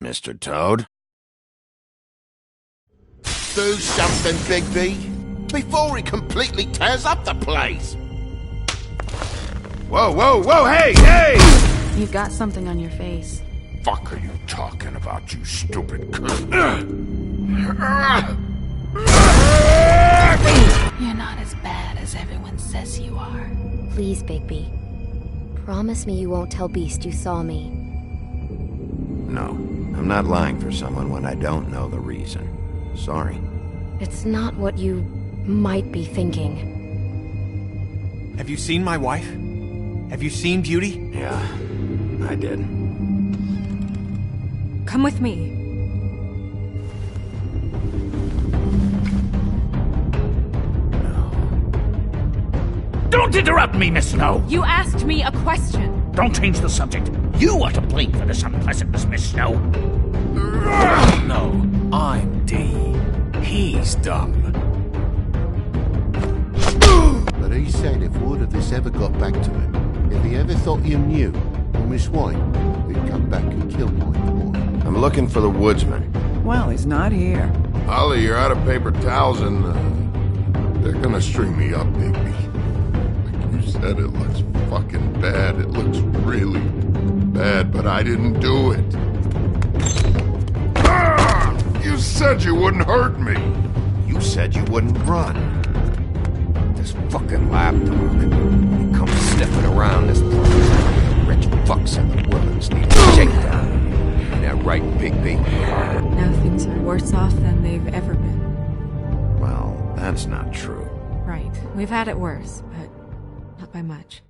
Mr. Toad? Do something, Bigby, before he completely tears up the place! Whoa, whoa, whoa, hey, hey! You've got something on your face. Fuck are you talking about, you stupid cunt? You're not as bad as everyone says you are. Please, Bigby. Promise me you won't tell Beast you saw me. No, I'm not lying for someone when I don't know the reason. Sorry. It's not what you might be thinking. Have you seen my wife? Have you seen Beauty? Yeah, I did. Come with me. Don't interrupt me, Miss Snow! You asked me a question. Don't change the subject. You are to blame for this unpleasantness, Miss Snow. No, I'm D. He's dumb. But he said if word of this ever got back to him, if he ever thought you knew, or Miss White, he'd come back and kill my boy. I'm looking for the woodsman. Well, he's not here. Ollie, you're out of paper towels and, they're gonna string me up, Bigby. Like you said, it looks fucking bad. It looks really bad, but I didn't do it. Ah! You said you wouldn't hurt me. You said you wouldn't run. This fucking lapdog. He comes sniffing around this place. Rich fucks and the women's need a shakedown. Ain't that right, Bigby? Now things are worse off than they've ever been. Well, that's not true. Right. We've had it worse, but not by much.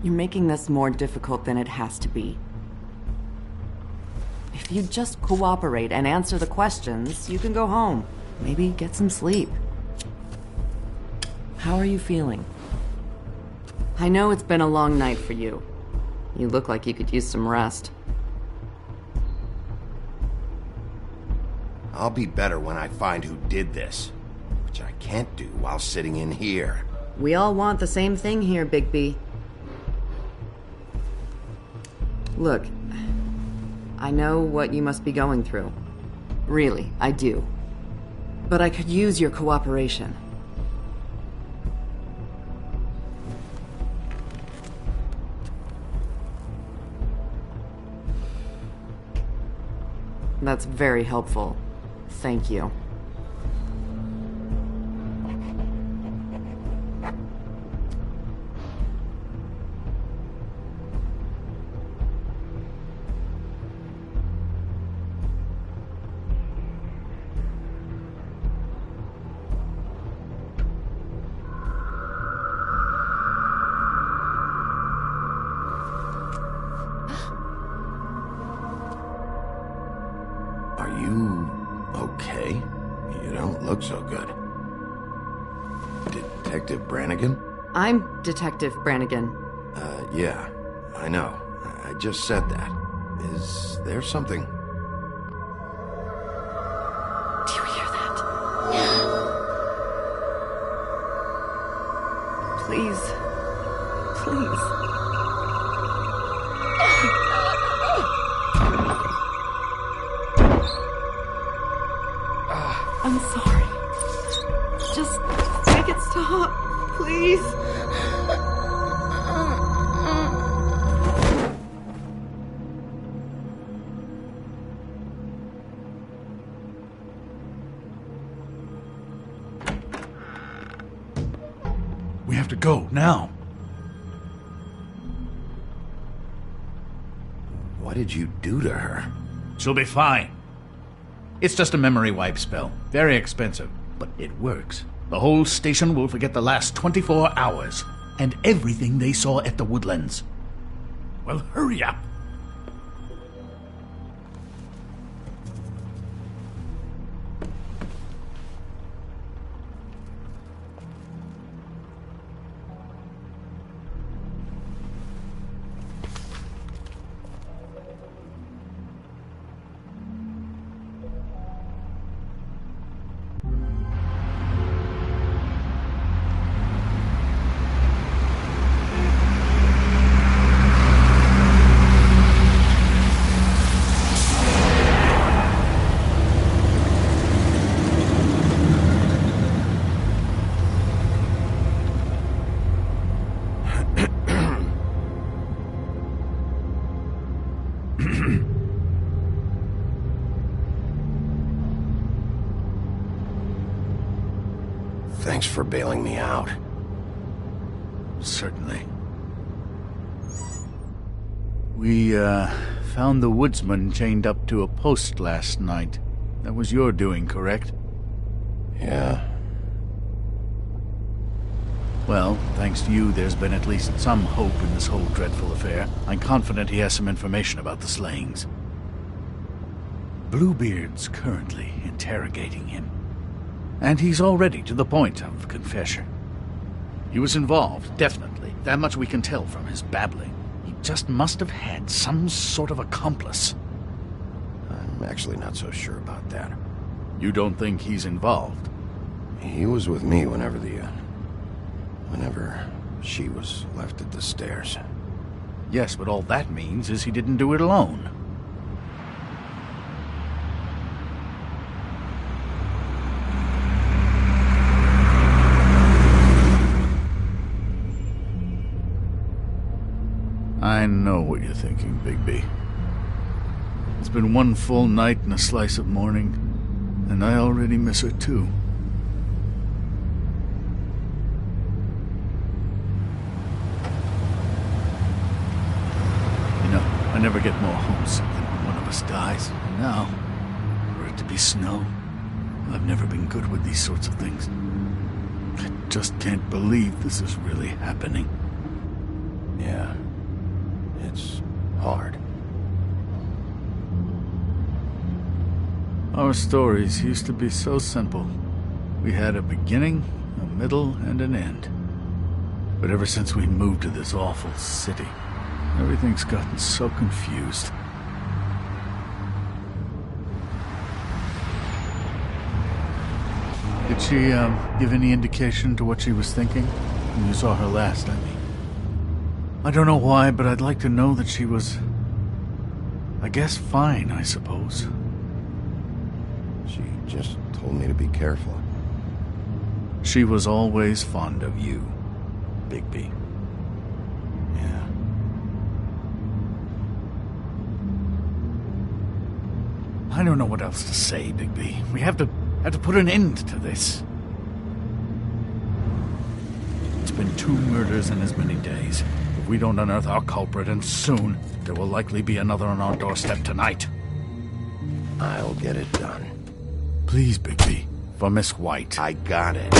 You're making this more difficult than it has to be. If you just cooperate and answer the questions, you can go home. Maybe get some sleep. How are you feeling? I know it's been a long night for you. You look like you could use some rest. I'll be better when I find who did this, which I can't do while sitting in here. We all want the same thing here, Bigby. Look, I know what you must be going through. Really, I do. But I could use your cooperation. That's very helpful. Thank you. Are you okay? You don't look so good. Detective Brannigan? I'm Detective Brannigan. Yeah, I know. I just said that. Is there something? Do you hear that? Please. Please. I'm sorry. Just make it stop, please. We have to go, now. did you do to her? She'll be fine. It's just a memory wipe spell. Very expensive, but it works. The whole station will forget the last 24 hours and everything they saw at the Woodlands. Well, hurry up. Thanks for bailing me out. Certainly. We, found the woodsman chained up to a post last night. That was your doing, correct? Yeah. Well, thanks to you, there's been at least some hope in this whole dreadful affair. I'm confident he has some information about the slayings. Bluebeard's currently interrogating him. And he's already to the point of confession. He was involved, definitely. That much we can tell from his babbling. He just must have had some sort of accomplice. I'm actually not so sure about that. You don't think he's involved? He was with me whenever she was left at the stairs. Yes, but all that means is he didn't do it alone. I know what you're thinking, Bigby. It's been one full night and a slice of morning, and I already miss her too. You know, I never get more homesick than when one of us dies. And now, for it to be snow, I've never been good with these sorts of things. I just can't believe this is really happening. Yeah. It's hard. Our stories used to be so simple. We had a beginning, a middle, and an end. But ever since we moved to this awful city, everything's gotten so confused. Did she, give any indication to what she was thinking? When you saw her last, I mean. I don't know why, but I'd like to know that she was, I guess, fine, I suppose. She just told me to be careful. She was always fond of you, Bigby. Yeah. I don't know what else to say, Bigby. We have to put an end to this. It's been 2 murders in as many days. If we don't unearth our culprit, and soon, there will likely be another on our doorstep tonight. I'll get it done. Please, Bigby, for Miss White. I got it.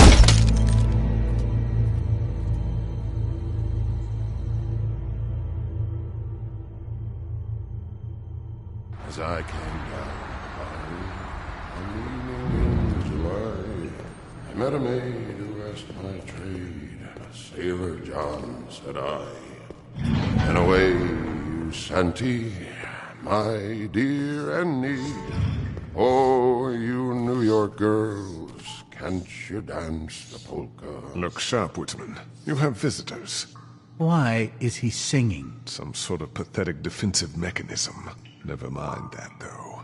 As I came down in July, I met a maid who asked my trade. Sailor John, said I. And away, you Santee, my dear Annie. Oh, you New York girls, can't you dance the polka? Look sharp, Woodsman. You have visitors. Why is he singing? Some sort of pathetic defensive mechanism. Never mind that, though.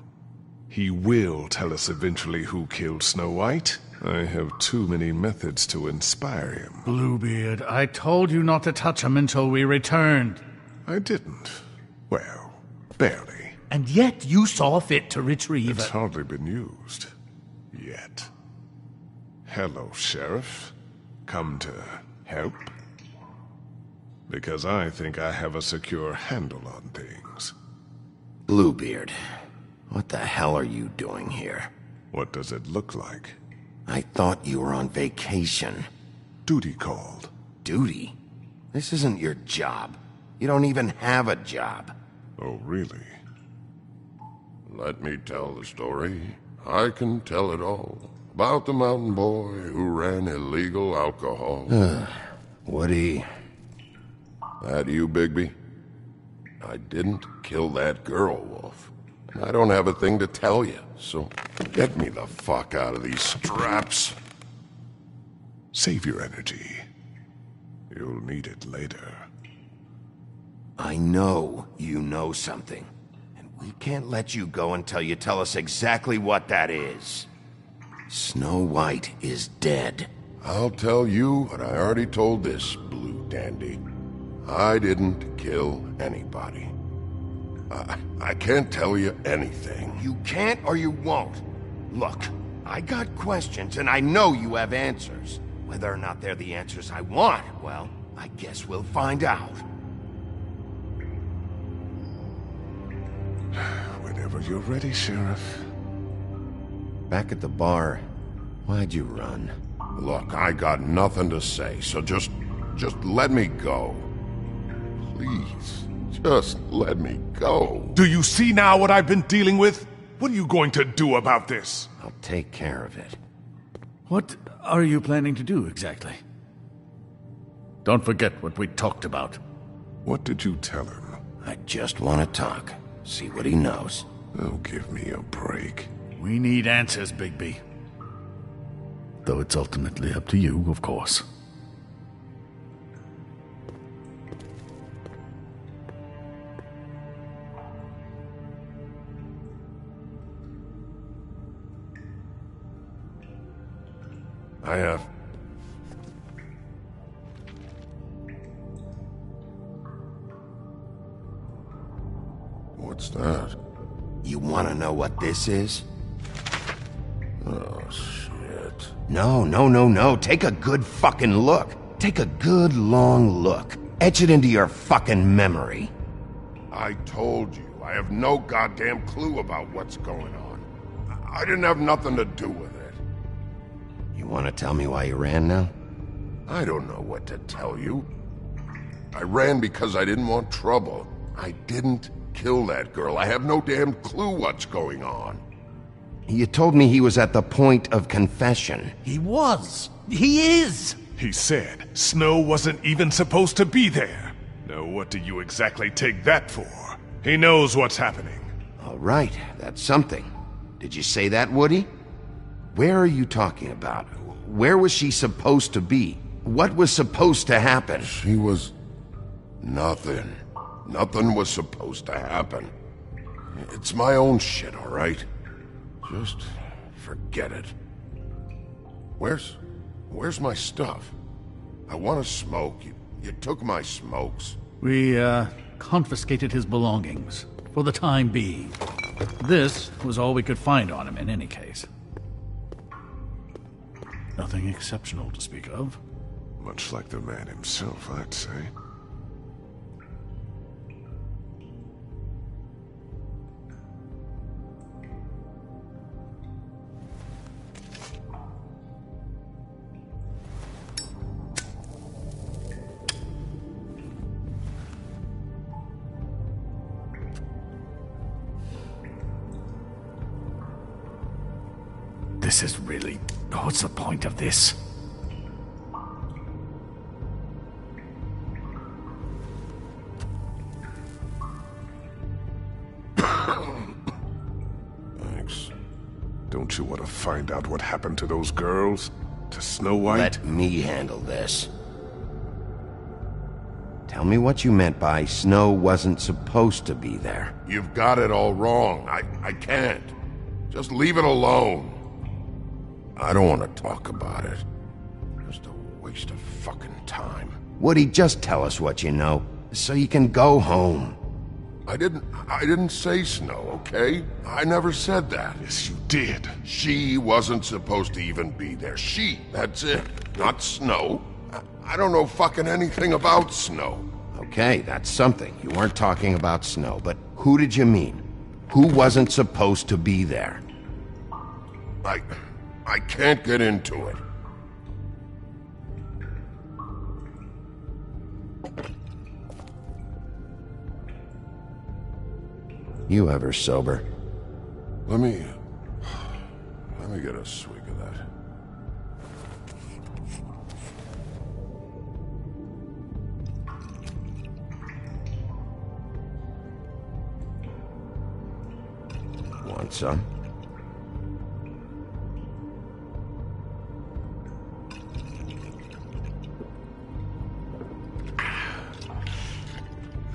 He will tell us eventually who killed Snow White. I have too many methods to inspire him. Bluebeard, I told you not to touch him until we returned. I didn't. Well, barely. And yet you saw fit to retrieve It's it. hardly been used. Yet. Hello, Sheriff. Come to help? Because I think I have a secure handle on things. Bluebeard, what the hell are you doing here? What does it look like? I thought you were on vacation. Duty called. Duty? This isn't your job. You don't even have a job. Oh, really? Let me tell the story. I can tell it all. About the mountain boy who ran illegal alcohol. Woody. That you, Bigby? I didn't kill that girl, Wolf. I don't have a thing to tell you, so get me the fuck out of these straps. Save your energy. You'll need it later. I know you know something. And we can't let you go until you tell us exactly what that is. Snow White is dead. I'll tell you what I already told this blue dandy. I didn't kill anybody. I can't tell you anything. You can't or you won't. Look, I got questions and I know you have answers. Whether or not they're the answers I want, well, I guess we'll find out. Whenever you're ready, Sheriff. Back at the bar, why'd you run? Look, I got nothing to say, so just let me go. Please, just let me go. Do you see now what I've been dealing with? What are you going to do about this? I'll take care of it. What are you planning to do exactly? Don't forget what we talked about. What did you tell him? I just want to talk. See what he knows. Oh, give me a break. We need answers, Bigby. Though it's ultimately up to you, of course. I have... What's that? You want to know what this is? Oh, shit. No. Take a good fucking look. Take a good long look. Etch it into your fucking memory. I told you, I have no goddamn clue about what's going on. I didn't have nothing to do with it. You want to tell me why you ran now? I don't know what to tell you. I ran because I didn't want trouble. I didn't kill that girl. I have no damn clue what's going on. You told me he was at the point of confession. He was. He is. He said Snow wasn't even supposed to be there. Now what do you exactly take that for? He knows what's happening. All right, that's something. Did you say that, Woody? Where are you talking about? Where was she supposed to be? What was supposed to happen? She was... nothing. Nothing was supposed to happen. It's my own shit, all right? Just forget it. Where's my stuff? I want to smoke. You took my smokes. We, confiscated his belongings, for the time being. This was all we could find on him in any case. Nothing exceptional to speak of. Much like the man himself, I'd say. This is really... what's the point of this? Thanks. Don't you want to find out what happened to those girls? To Snow White? Let me handle this. Tell me what you meant by Snow wasn't supposed to be there. You've got it all wrong. I can't. Just leave it alone. I don't want to talk about it. Just a waste of fucking time. Woody, just tell us what you know, so you can go home. I didn't say Snow, okay? I never said that. Yes, you did. She wasn't supposed to even be there. She, that's it. Not Snow. I don't know fucking anything about Snow. Okay, that's something. You weren't talking about Snow, but who did you mean? Who wasn't supposed to be there? I can't get into it. You ever sober? Let me get a swig of that. Want some?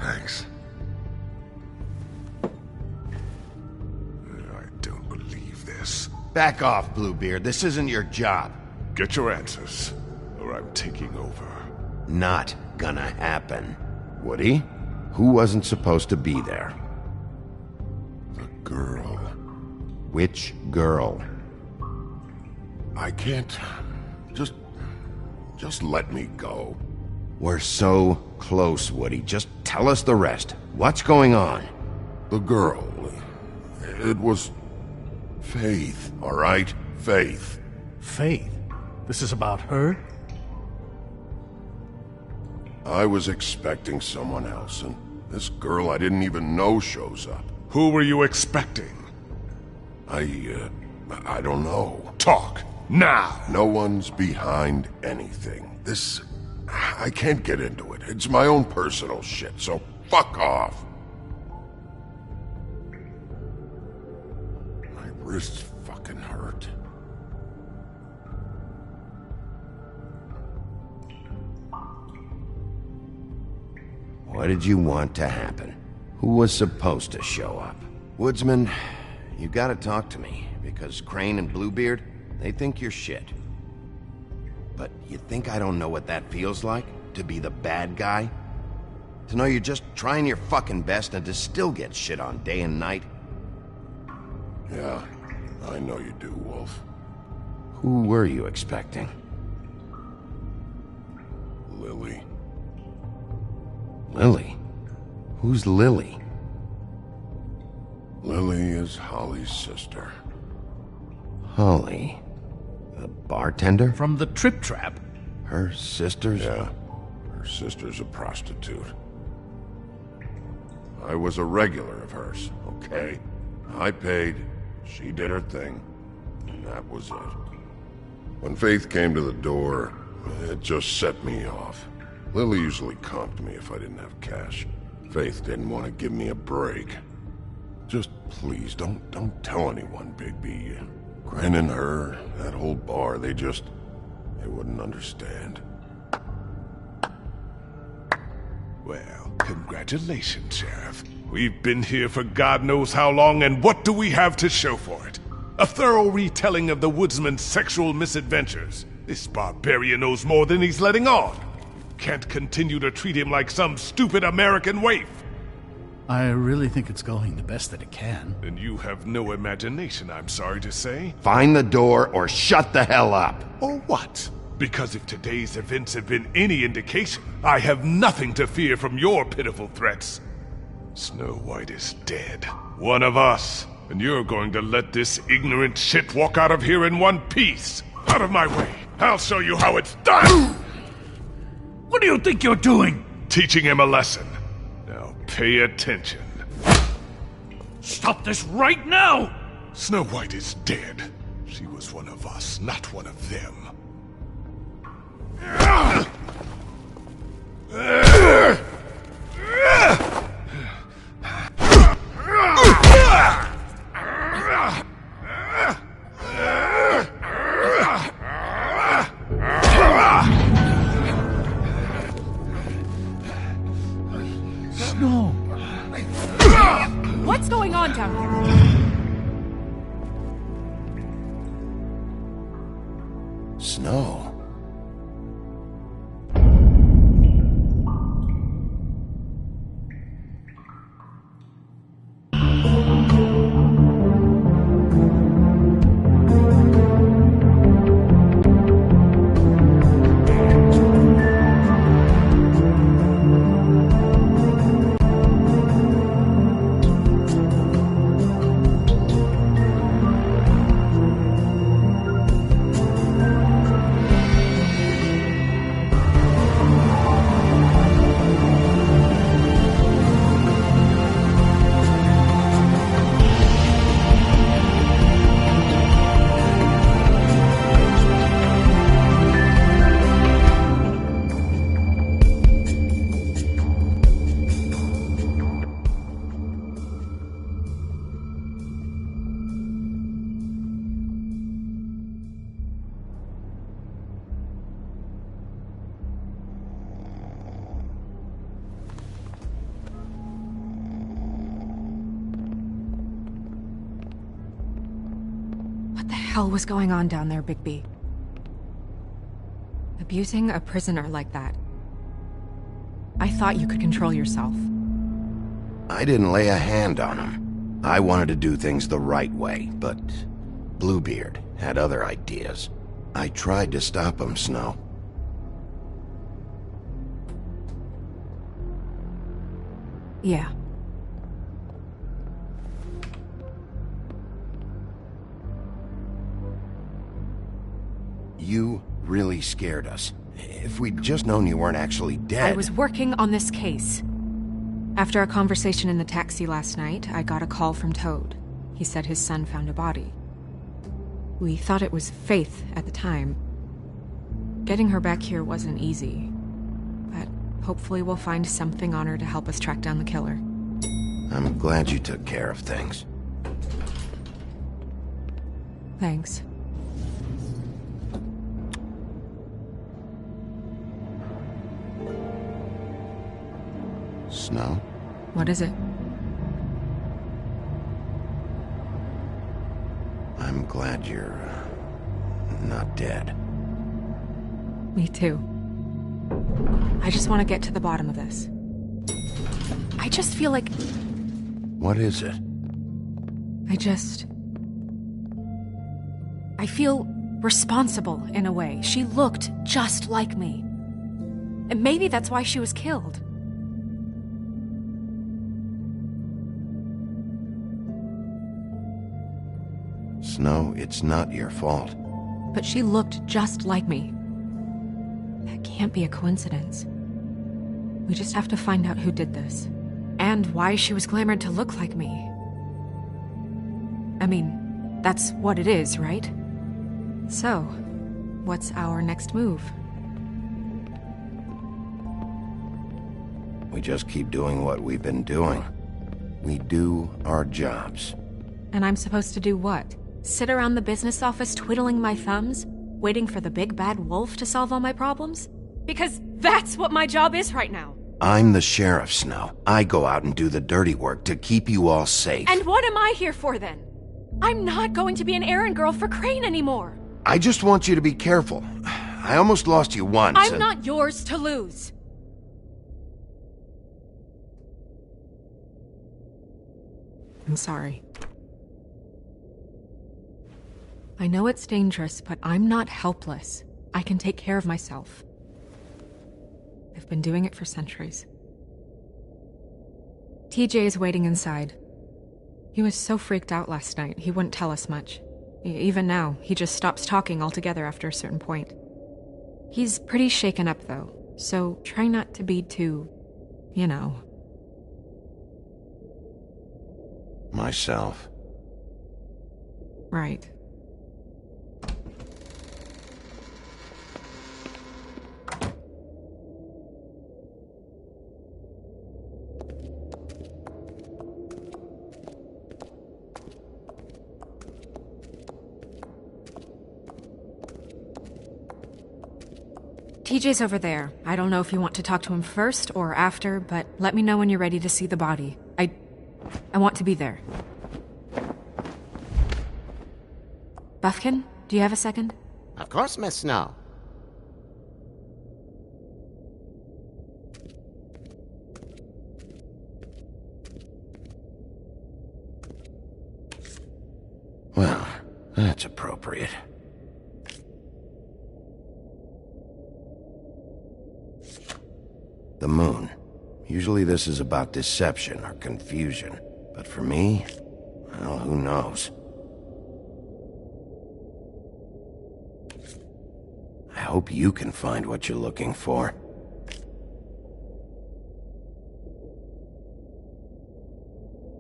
Thanks. I don't believe this. Back off, Bluebeard. This isn't your job. Get your answers, or I'm taking over. Not gonna happen. Woody? Who wasn't supposed to be there? The girl. Which girl? I can't... Just let me go. We're so close, Woody. Just tell us the rest. What's going on? The girl. It was... Faith, all right? Faith. Faith? This is about her? I was expecting someone else, and this girl I didn't even know shows up. Who were you expecting? I don't know. Talk, now! No one's behind anything. This... I can't get into it. It's my own personal shit, so fuck off. My wrist fucking hurt. What did you want to happen? Who was supposed to show up? Woodsman, you gotta talk to me, because Crane and Bluebeard, they think you're shit. But you think I don't know what that feels like? To be the bad guy? To know you're just trying your fucking best and to still get shit on day and night? Yeah, I know you do, Wolf. Who were you expecting? Lily. Lily? Who's Lily? Lily is Holly's sister. Holly? The bartender? From the Trip Trap? Her sister's? Yeah, her sister's a prostitute. I was a regular of hers, okay? I paid, she did her thing, and that was it. When Faith came to the door, it just set me off. Lily usually comped me if I didn't have cash. Faith didn't want to give me a break. Just please, don't tell anyone, Bigby. Gren and her, that whole bar, they wouldn't understand. Well, congratulations, Sheriff. We've been here for God knows how long, and what do we have to show for it? A thorough retelling of the woodsman's sexual misadventures. This barbarian knows more than he's letting on. Can't continue to treat him like some stupid American waif. I really think it's going the best that it can. And you have no imagination, I'm sorry to say. Find the door or shut the hell up. Or what? Because if today's events have been any indication, I have nothing to fear from your pitiful threats. Snow White is dead. One of us. And you're going to let this ignorant shit walk out of here in one piece. Out of my way. I'll show you how it's done. What do you think you're doing? Teaching him a lesson. Now pay attention. Stop this right now! Snow White is dead. She was one of us, not one of them. No. What's going on down here? Snow. What the hell was going on down there, Bigby? Abusing a prisoner like that. I thought you could control yourself. I didn't lay a hand on him. I wanted to do things the right way, but Bluebeard had other ideas. I tried to stop him, Snow. Yeah. You really scared us. If we'd just known you weren't actually dead... I was working on this case. After a conversation in the taxi last night, I got a call from Toad. He said his son found a body. We thought it was Faith at the time. Getting her back here wasn't easy. But hopefully we'll find something on her to help us track down the killer. I'm glad you took care of things. Thanks. Snow? What is it? I'm glad you're... not dead. Me too. I just want to get to the bottom of this. I just feel like... What is it? I feel responsible in a way. She looked just like me. And maybe that's why she was killed. Snow, it's not your fault. But she looked just like me. That can't be a coincidence. We just have to find out who did this. And why she was glamored to look like me. I mean, that's what it is, right? So, what's our next move? We just keep doing what we've been doing. We do our jobs. And I'm supposed to do what? Sit around the business office twiddling my thumbs, waiting for the big bad wolf to solve all my problems? Because that's what my job is right now. I'm the sheriff, Snow. I go out and do the dirty work to keep you all safe. And what am I here for then? I'm not going to be an errand girl for Crane anymore. I just want you to be careful. I almost lost you once. I'm not yours to lose. I'm sorry. I know it's dangerous, but I'm not helpless. I can take care of myself. I've been doing it for centuries. TJ is waiting inside. He was so freaked out last night, he wouldn't tell us much. Even now, he just stops talking altogether after a certain point. He's pretty shaken up, though, so try not to be too, you know. Myself. Right. TJ's over there. I don't know if you want to talk to him first or after, but let me know when you're ready to see the body. I want to be there. Buffkin, do you have a second? Of course, Miss Snow. Well, that's appropriate. The moon. Usually this is about deception or confusion. But for me, well, who knows? I hope you can find what you're looking for.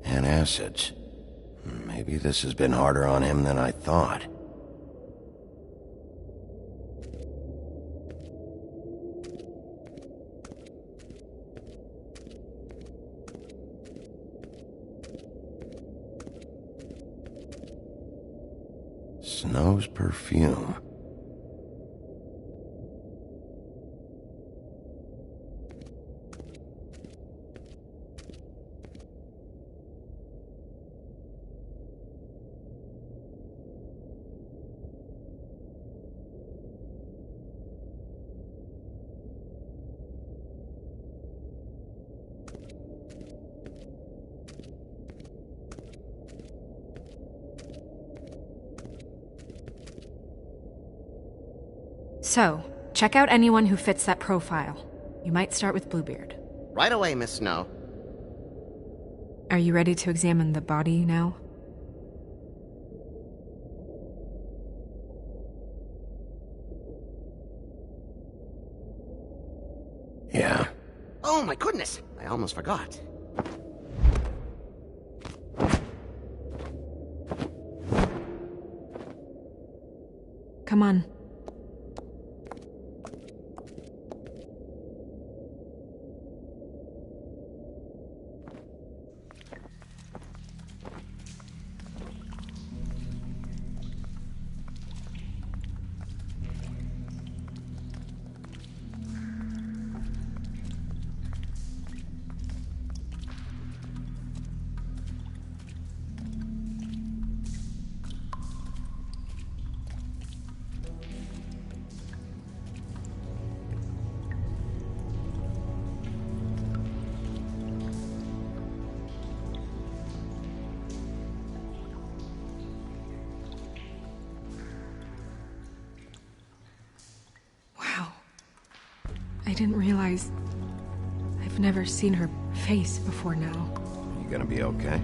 Antacids. Maybe this has been harder on him than I thought. Snow's perfume. So, check out anyone who fits that profile. You might start with Bluebeard. Right away, Miss Snow. Are you ready to examine the body now? Yeah. Oh my goodness! I almost forgot. Come on. I didn't realize... I've never seen her face before now. You gonna be okay?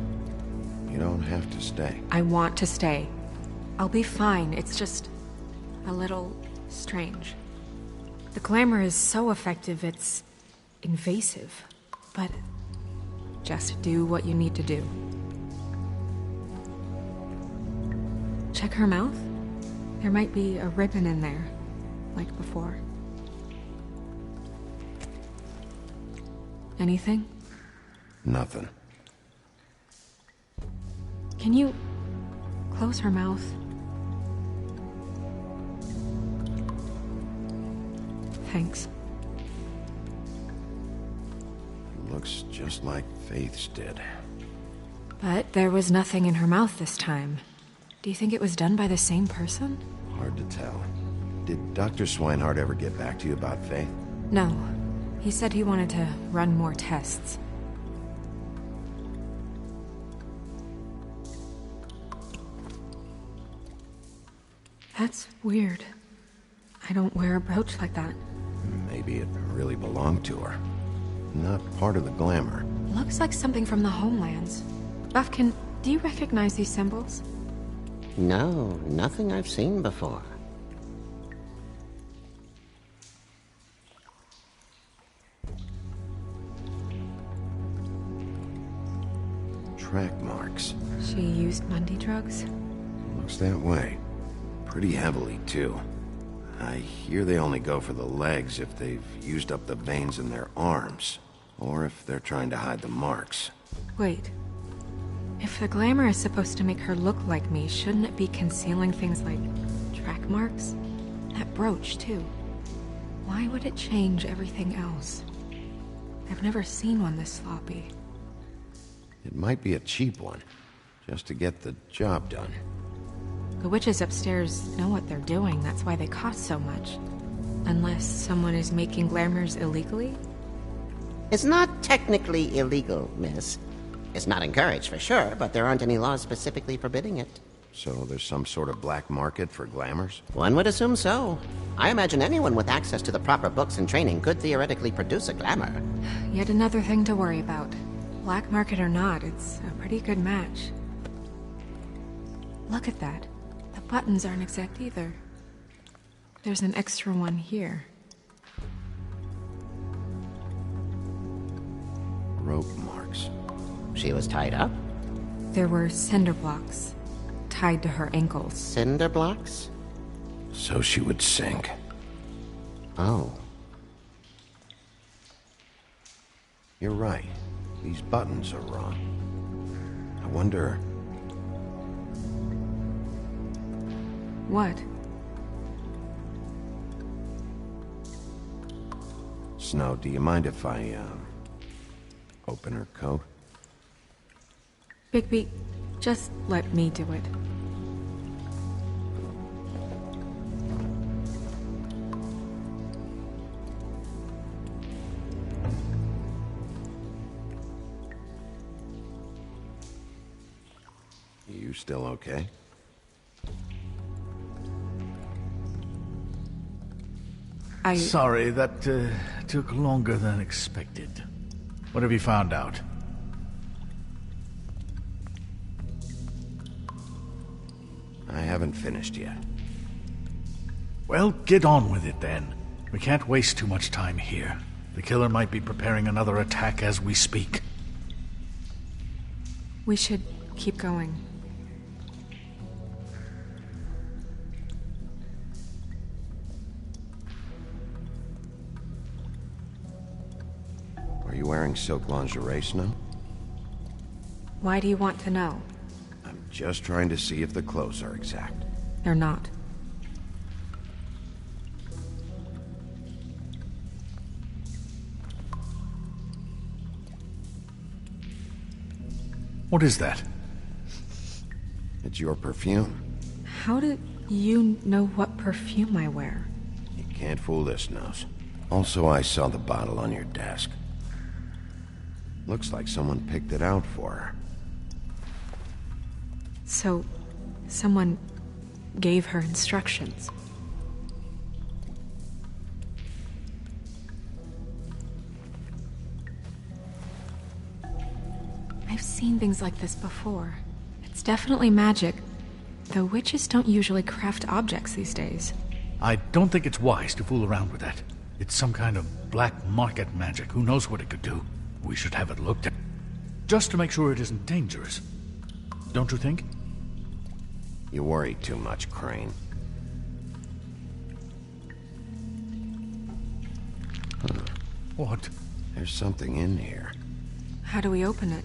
You don't have to stay. I want to stay. I'll be fine. It's just... a little... strange. The glamour is so effective, it's... invasive. But... just do what you need to do. Check her mouth. There might be a ribbon in there, like before. Anything? Nothing. Can you close her mouth? Thanks. Looks just like Faith's did. But there was nothing in her mouth this time. Do you think it was done by the same person? Hard to tell. Did Dr. Swinehart ever get back to you about Faith? No. He said he wanted to run more tests. That's weird. I don't wear a brooch like that. Maybe it really belonged to her. Not part of the glamour. Looks like something from the homelands. Buffkin, do you recognize these symbols? No, nothing I've seen before. Track marks. She used Mundy drugs? Looks that way. Pretty heavily, too. I hear they only go for the legs if they've used up the veins in their arms, or if they're trying to hide the marks. Wait. If the glamour is supposed to make her look like me, shouldn't it be concealing things like track marks? That brooch, too. Why would it change everything else? I've never seen one this sloppy. It might be a cheap one, just to get the job done. The witches upstairs know what they're doing, that's why they cost so much. Unless someone is making glamours illegally? It's not technically illegal, miss. It's not encouraged for sure, but there aren't any laws specifically forbidding it. So there's some sort of black market for glamours? One would assume so. I imagine anyone with access to the proper books and training could theoretically produce a glamour. Yet another thing to worry about. Black market or not, it's a pretty good match. Look at that. The buttons aren't exact either. There's an extra one here. Rope marks. She was tied up? There were cinder blocks tied to her ankles. Cinder blocks? So she would sink. Oh. You're right. These buttons are wrong. I wonder... What? Snow, do you mind if I, open her coat? Bigby, just let me do it. You still okay? Sorry, that took longer than expected. What have you found out? I haven't finished yet. Well, get on with it then. We can't waste too much time here. The killer might be preparing another attack as we speak. We should keep going. Are you wearing silk lingerie, Snow? Why do you want to know? I'm just trying to see if the clothes are exact. They're not. What is that? It's your perfume. How do you know what perfume I wear? You can't fool this nose. Also, I saw the bottle on your desk. Looks like someone picked it out for her. So, someone gave her instructions. I've seen things like this before. It's definitely magic, though witches don't usually craft objects these days. I don't think it's wise to fool around with that. It's some kind of black market magic. Who knows what it could do? We should have it looked at. Just to make sure it isn't dangerous. Don't you think? You worry too much, Crane. Huh. What? There's something in here. How do we open it?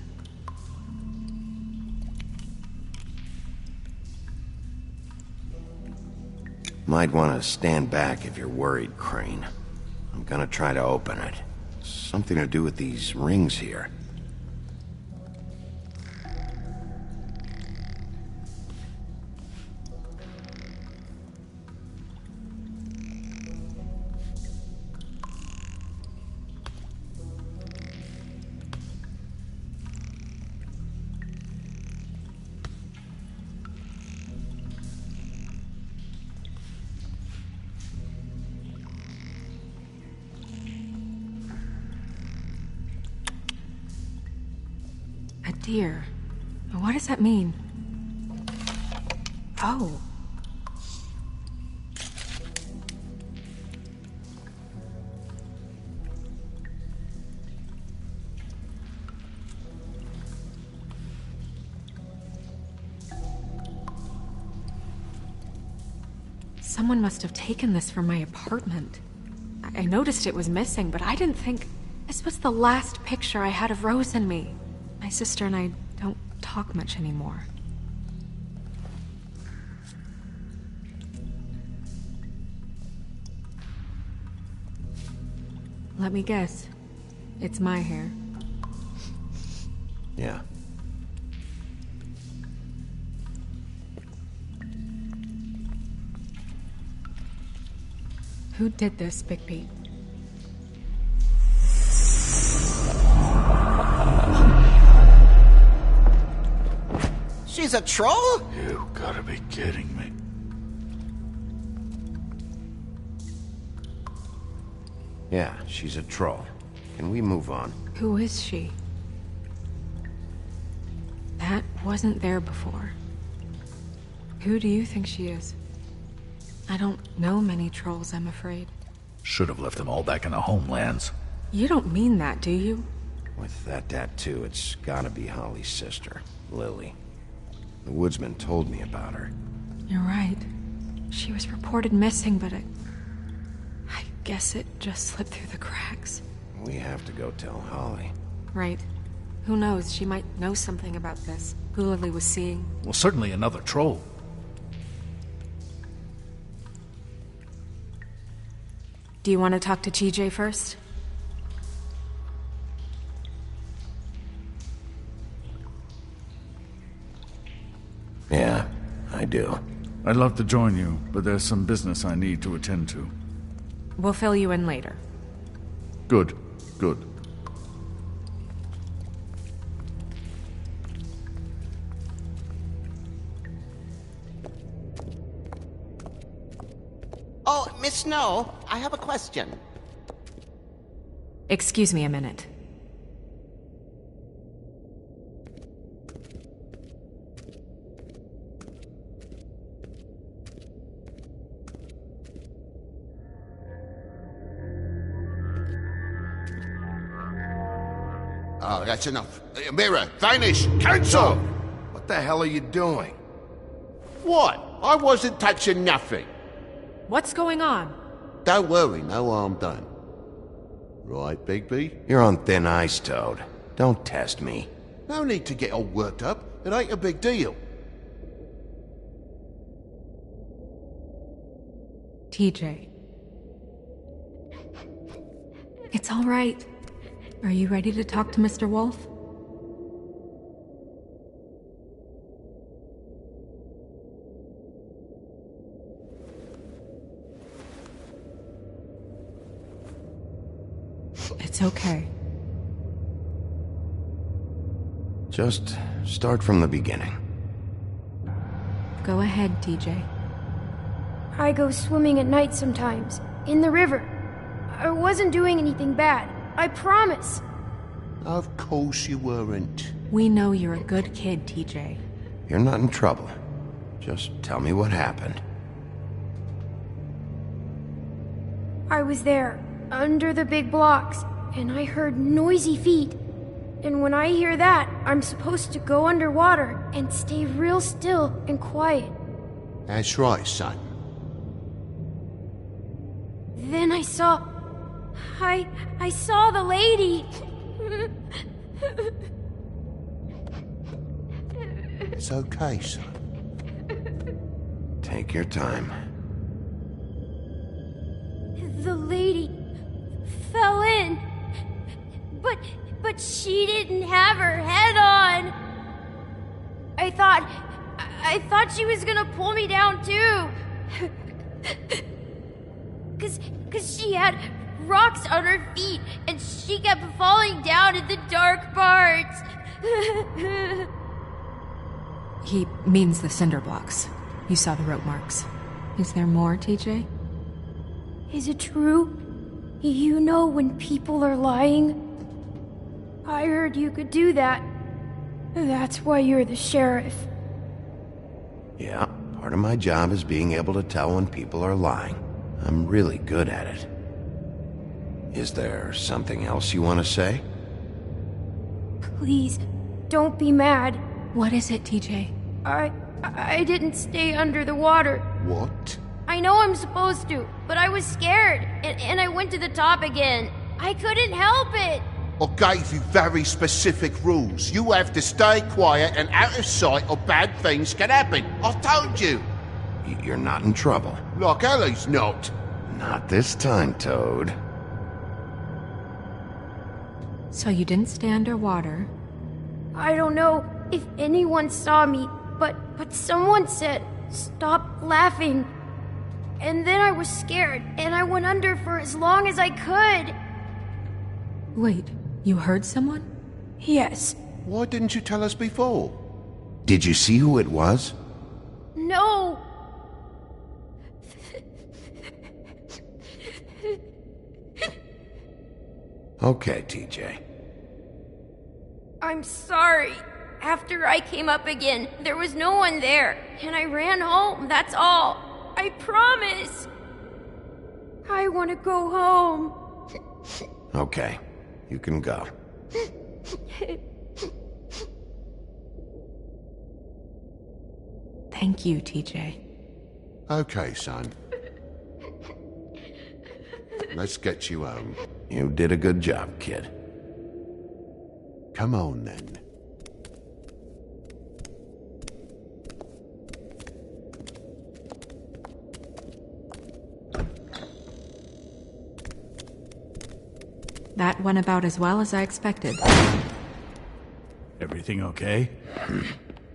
Might want to stand back if you're worried, Crane. I'm gonna try to open it. Something to do with these rings here. A deer. What does that mean? Oh. Someone must have taken this from my apartment. I noticed it was missing, but I didn't think this was the last picture I had of Rose and me. My sister and I don't talk much anymore. Let me guess. It's my hair. Yeah. Who did this, Bigby? She's a troll? You gotta be kidding me. Yeah, she's a troll. Can we move on? Who is she? That wasn't there before. Who do you think she is? I don't know many trolls, I'm afraid. Should have left them all back in the homelands. You don't mean that, do you? With that tattoo, it's gotta be Holly's sister, Lily. The woodsman told me about her. You're right. She was reported missing, but I guess it just slipped through the cracks. We have to go tell Holly. Right. Who knows, she might know something about this. Who Lily was seeing. Well, certainly another troll. Do you want to talk to TJ first? Yeah, I do. I'd love to join you, but there's some business I need to attend to. We'll fill you in later. Good, good. Oh, Miss Snow, I have a question. Excuse me a minute. Oh, that's enough. Mirror, vanish, cancel! What the hell are you doing? What? I wasn't touching nothing. What's going on? Don't worry, no harm done. Right, Bigby? You're on thin ice, Toad. Don't test me. No need to get all worked up. It ain't a big deal. TJ. It's all right. Are you ready to talk to Mr. Wolf? It's okay. Just start from the beginning. Go ahead, TJ. I go swimming at night sometimes, in the river. I wasn't doing anything bad, I promise. Of course you weren't. We know you're a good kid, TJ. You're not in trouble. Just tell me what happened. I was there, under the big blocks, and I heard noisy feet. And when I hear that, I'm supposed to go underwater and stay real still and quiet. That's right, son. Then I saw the lady. It's okay, son. Take your time. The lady fell in. But she didn't have her head on. I thought she was gonna pull me down too. Cause she had rocks on her feet and she kept falling down in the dark parts. He means the cinder blocks. You saw the rope marks. Is there more, TJ? Is it true? You know when people are lying? I heard you could do that. That's why you're the sheriff. Yeah, part of my job is being able to tell when people are lying. I'm really good at it. Is there something else you want to say? Please, don't be mad. What is it, TJ? I didn't stay under the water. What? I know I'm supposed to, but I was scared, and I went to the top again. I couldn't help it. I gave you very specific rules. You have to stay quiet and out of sight or bad things can happen. I told you. You're not in trouble. Like Ellie's not. Not this time, Toad. So you didn't stay underwater? I don't know if anyone saw me, but someone said, "Stop laughing." And then I was scared, and I went under for as long as I could. Wait, you heard someone? Yes. Why didn't you tell us before? Did you see who it was? No. Okay, TJ. I'm sorry. After I came up again, there was no one there, and I ran home, that's all. I promise. I want to go home. Okay, you can go. Thank you, TJ. Okay, son. Let's get you home. You did a good job, kid. Come on, then. That went about as well as I expected. Everything okay?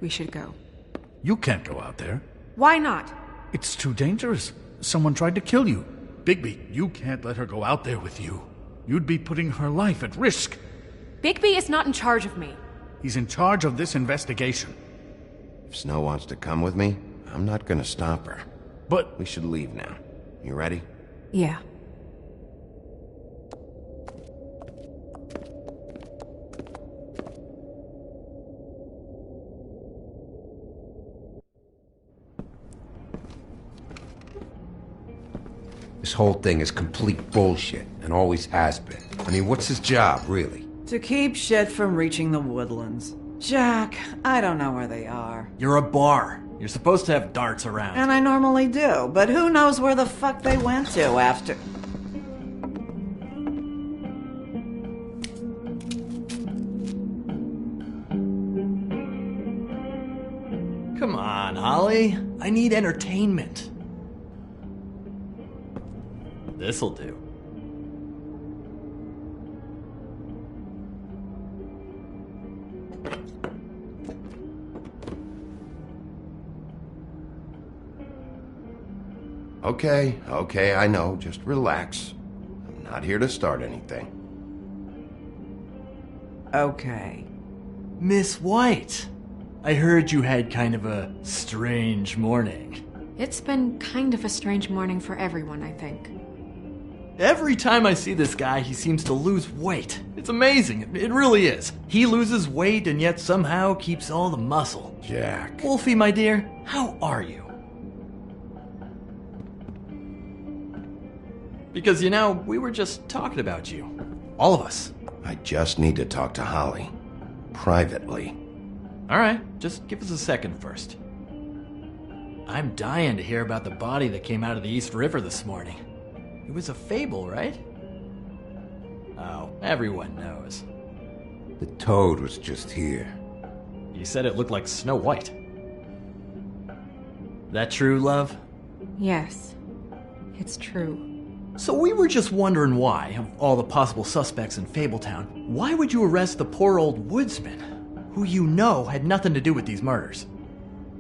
We should go. You can't go out there. Why not? It's too dangerous. Someone tried to kill you. Bigby, you can't let her go out there with you. You'd be putting her life at risk. Bigby is not in charge of me. He's in charge of this investigation. If Snow wants to come with me, I'm not gonna stop her. But we should leave now. You ready? Yeah. This whole thing is complete bullshit, and always has been. I mean, what's his job, really? To keep shit from reaching the woodlands. Jack, I don't know where they are. You're a bar. You're supposed to have darts around. And I normally do, but who knows where the fuck they went to after... Come on, Holly. I need entertainment. This'll do. Okay, I know. Just relax. I'm not here to start anything. Okay. Miss White, I heard you had kind of a strange morning. It's been kind of a strange morning for everyone, I think. Every time I see this guy, he seems to lose weight. It's amazing. It really is. He loses weight and yet somehow keeps all the muscle. Jack. Wolfie, my dear, how are you? Because, you know, we were just talking about you. All of us. I just need to talk to Holly. Privately. All right, just give us a second first. I'm dying to hear about the body that came out of the East River this morning. It was a fable, right? Oh, everyone knows. The toad was just here. You said it looked like Snow White. That true, love? Yes, it's true. So we were just wondering why, of all the possible suspects in Fabletown, why would you arrest the poor old woodsman, who you know had nothing to do with these murders?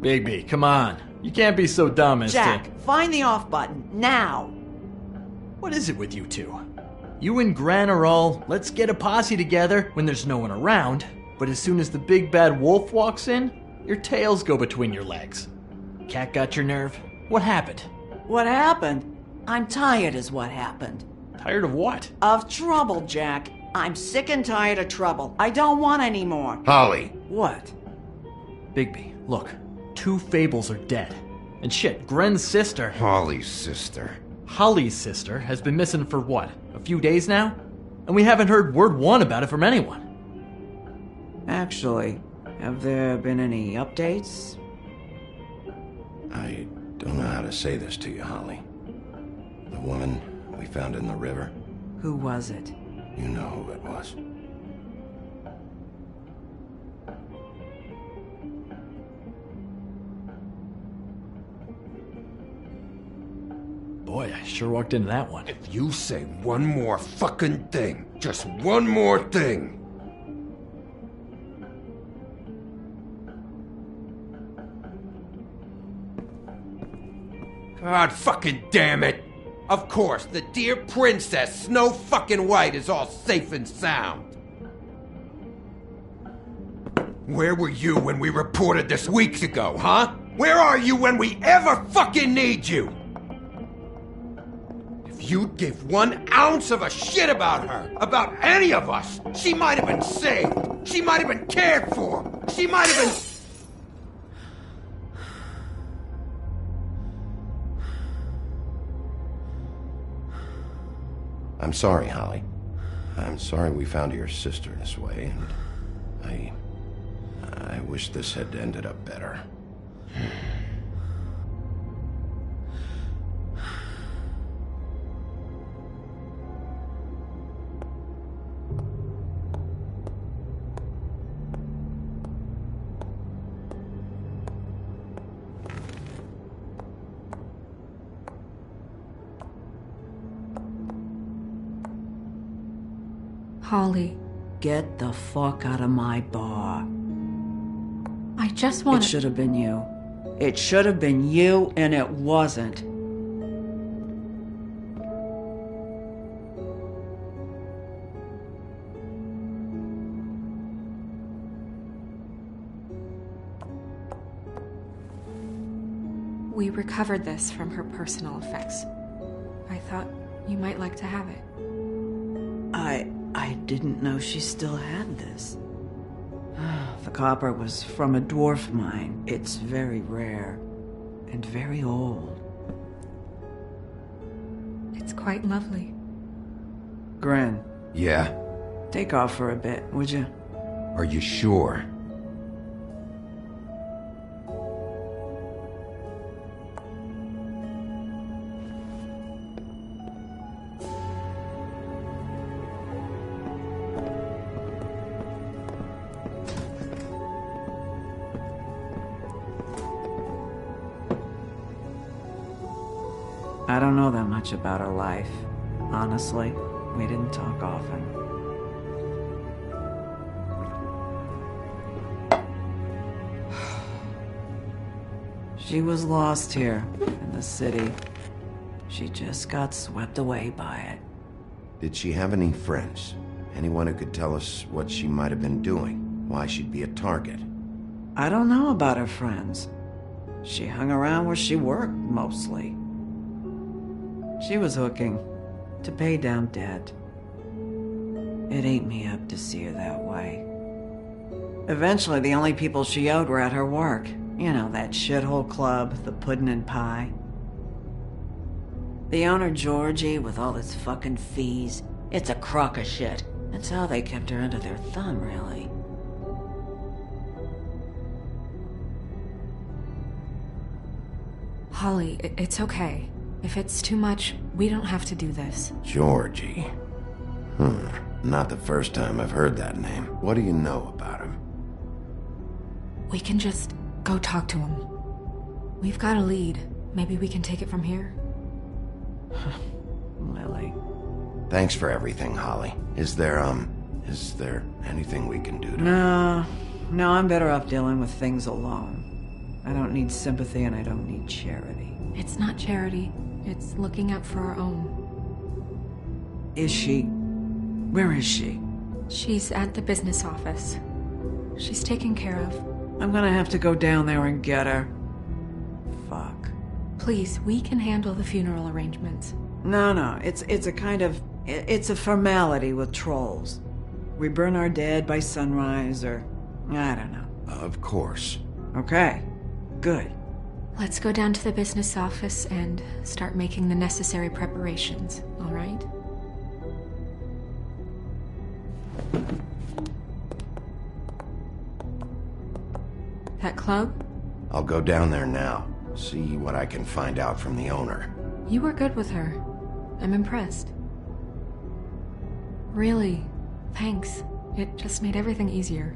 Bigby, come on. You can't be so dumb as Jack, find the off button, now! What is it with you two? You and Gran are all, let's get a posse together when there's no one around, but as soon as the big bad wolf walks in, your tails go between your legs. Cat got your nerve? What happened? What happened? I'm tired is what happened. Tired of what? Of trouble, Jack. I'm sick and tired of trouble. I don't want any more. Holly! What? Bigby, look. 2 fables are dead. And shit, Gren's sister... Holly's sister. Holly's sister has been missing for what, a few days now? And we haven't heard word one about it from anyone. Actually, have there been any updates? I don't know how to say this to you, Holly. The woman we found in the river. Who was it? You know who it was. Boy, I sure walked into that one. If you say one more fucking thing, just one more thing. God fucking damn it! Of course, the dear princess, Snow fucking White, is all safe and sound. Where were you when we reported this weeks ago, huh? Where are you when we ever fucking need you? If you'd give 1 ounce of a shit about her, about any of us, she might have been saved. She might have been cared for. She might have been... I'm sorry, Holly. I'm sorry we found your sister this way, and I wish this had ended up better. Holly. Get the fuck out of my bar. I just want It should have been you. It should have been you, and it wasn't. We recovered this from her personal effects. I thought you might like to have it. I didn't know she still had this. The copper was from a dwarf mine. It's very rare and very old. It's quite lovely. Gren, Yeah? take off for a bit, would you? Are you sure? I don't know that much about her life. Honestly, we didn't talk often. She was lost here in the city. She just got swept away by it. Did she have any friends? Anyone who could tell us what she might have been doing? Why she'd be a target? I don't know about her friends. She hung around where she worked, mostly. She was hooking to pay down debt. It ate me up to see her that way. Eventually, the only people she owed were at her work. You know, that shithole club, the Puddin' and Pie. The owner, Georgie, with all his fucking fees, it's a crock of shit. That's how they kept her under their thumb, really. Holly, it's okay. If it's too much, we don't have to do this. Georgie. Not the first time I've heard that name. What do you know about him? We can just go talk to him. We've got a lead. Maybe we can take it from here? Lily. Thanks for everything, Holly. Is there anything we can do to... No, I'm better off dealing with things alone. I don't need sympathy and I don't need charity. It's not charity. It's looking out for our own. Is she? Where is she? She's at the business office. She's taken care of. I'm gonna have to go down there and get her. Fuck. Please, we can handle the funeral arrangements. No, it's a kind of... It's a formality with trolls. We burn our dead by sunrise, or... I don't know. Of course. Okay, good. Let's go down to the business office and start making the necessary preparations, all right? That club? I'll go down there now. See what I can find out from the owner. You were good with her. I'm impressed. Really, thanks. It just made everything easier.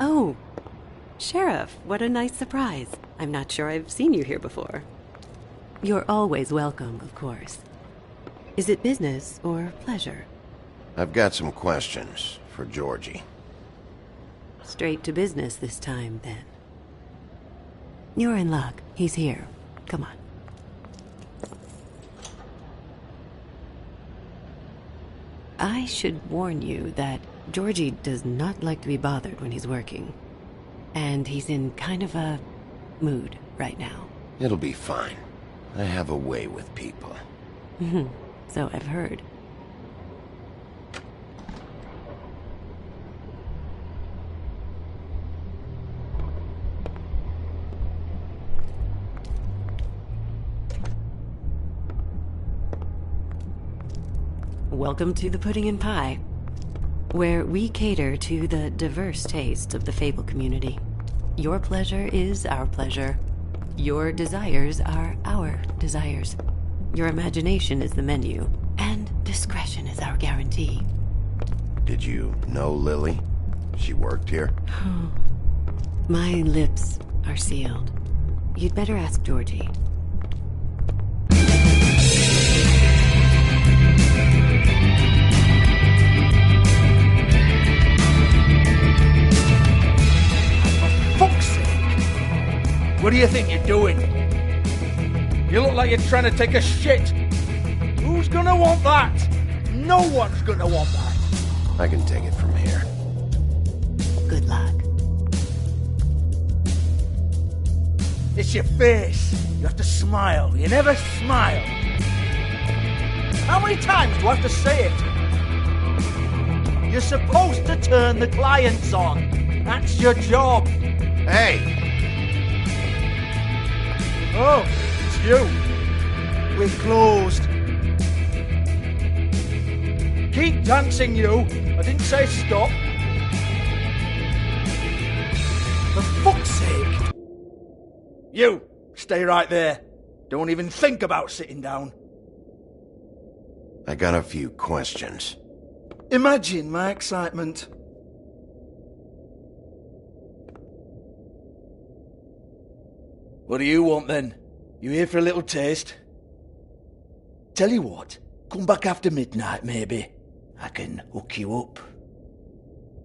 Oh, Sheriff, what a nice surprise. I'm not sure I've seen you here before. You're always welcome, of course. Is it business or pleasure? I've got some questions for Georgie. Straight to business this time, then. You're in luck. He's here. Come on. I should warn you that Georgie does not like to be bothered when he's working. And he's in kind of a mood right now. It'll be fine. I have a way with people. So I've heard. Welcome to the Pudding and Pie. where we cater to the diverse tastes of the fable community. Your pleasure is our pleasure. Your desires are our desires. Your imagination is the menu, and discretion is our guarantee. Did you know Lily? She worked here? My lips are sealed. You'd better ask Georgie. Fuck's sake! What do you think you're doing? You look like you're trying to take a shit. Who's gonna want that? No one's gonna want that. I can take it from here. Good luck. It's your face. You have to smile. You never smile. How many times do I have to say it? You're supposed to turn the clients on. That's your job. Hey! Oh, it's you. We're closed. Keep dancing, you. I didn't say stop. For fuck's sake. You, stay right there. Don't even think about sitting down. I got a few questions. Imagine my excitement. What do you want then? You here for a little taste? Tell you what, come back after midnight maybe. I can hook you up.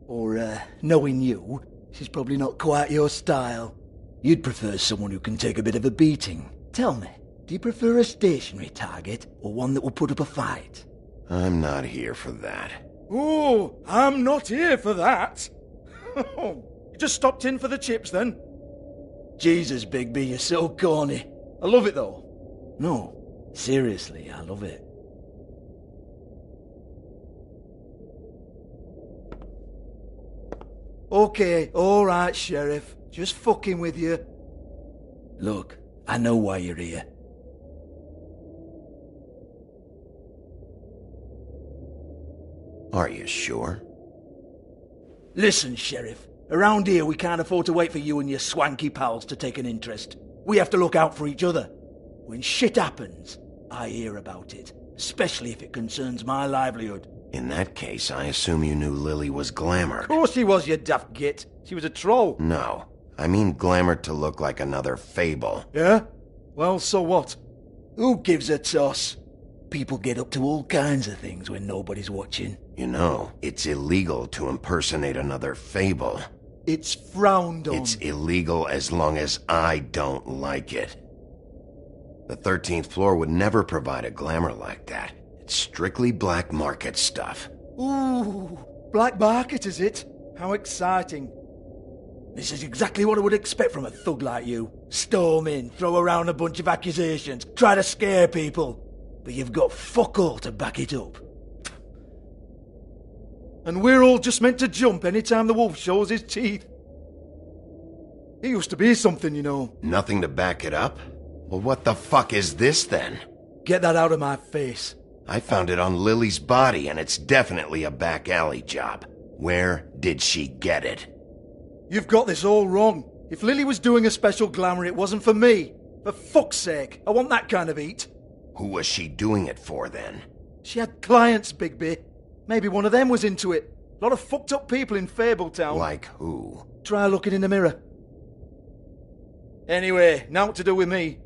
Or, knowing you, she's probably not quite your style. You'd prefer someone who can take a bit of a beating. Tell me, do you prefer a stationary target or one that will put up a fight? I'm not here for that. Oh, I'm not here for that. You just stopped in for the chips then? Jesus, Bigby, you're so corny. I love it though. No, seriously, I love it. Okay, alright, Sheriff. Just fucking with you. Look, I know why you're here. Are you sure? Listen, Sheriff. Around here we can't afford to wait for you and your swanky pals to take an interest. We have to look out for each other. When shit happens, I hear about it. Especially if it concerns my livelihood. In that case, I assume you knew Lily was glamored. Of course she was, you daft git. She was a troll. No. I mean glamored to look like another fable. Yeah? Well, so what? Who gives a toss? People get up to all kinds of things when nobody's watching. You know, it's illegal to impersonate another fable. It's frowned on. It's illegal as long as I don't like it. The 13th floor would never provide a glamour like that. It's strictly black market stuff. Ooh, black market is it? How exciting. This is exactly what I would expect from a thug like you. Storm in, throw around a bunch of accusations, try to scare people. But you've got fuck all to back it up. And we're all just meant to jump any time the wolf shows his teeth. He used to be something, you know. Nothing to back it up? Well, what the fuck is this then? Get that out of my face. I found it on Lily's body, and it's definitely a back alley job. Where did she get it? You've got this all wrong. If Lily was doing a special glamour, it wasn't for me. For fuck's sake, I want that kind of eat. Who was she doing it for, then? She had clients, Bigby. Maybe one of them was into it. A lot of fucked up people in Fabletown. Like who? Try looking in the mirror. Anyway, now what to do with me.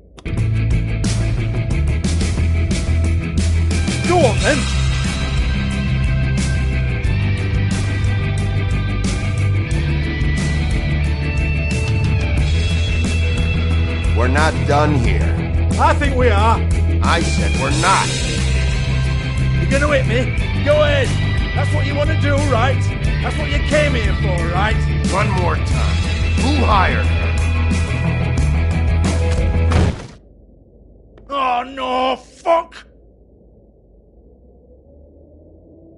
Go on, then. We're not done here. I think we are. I said we're not. You're gonna hit me? Go ahead. That's what you want to do, right? That's what you came here for, right? One more time. Who hired her? Oh, no, fuck!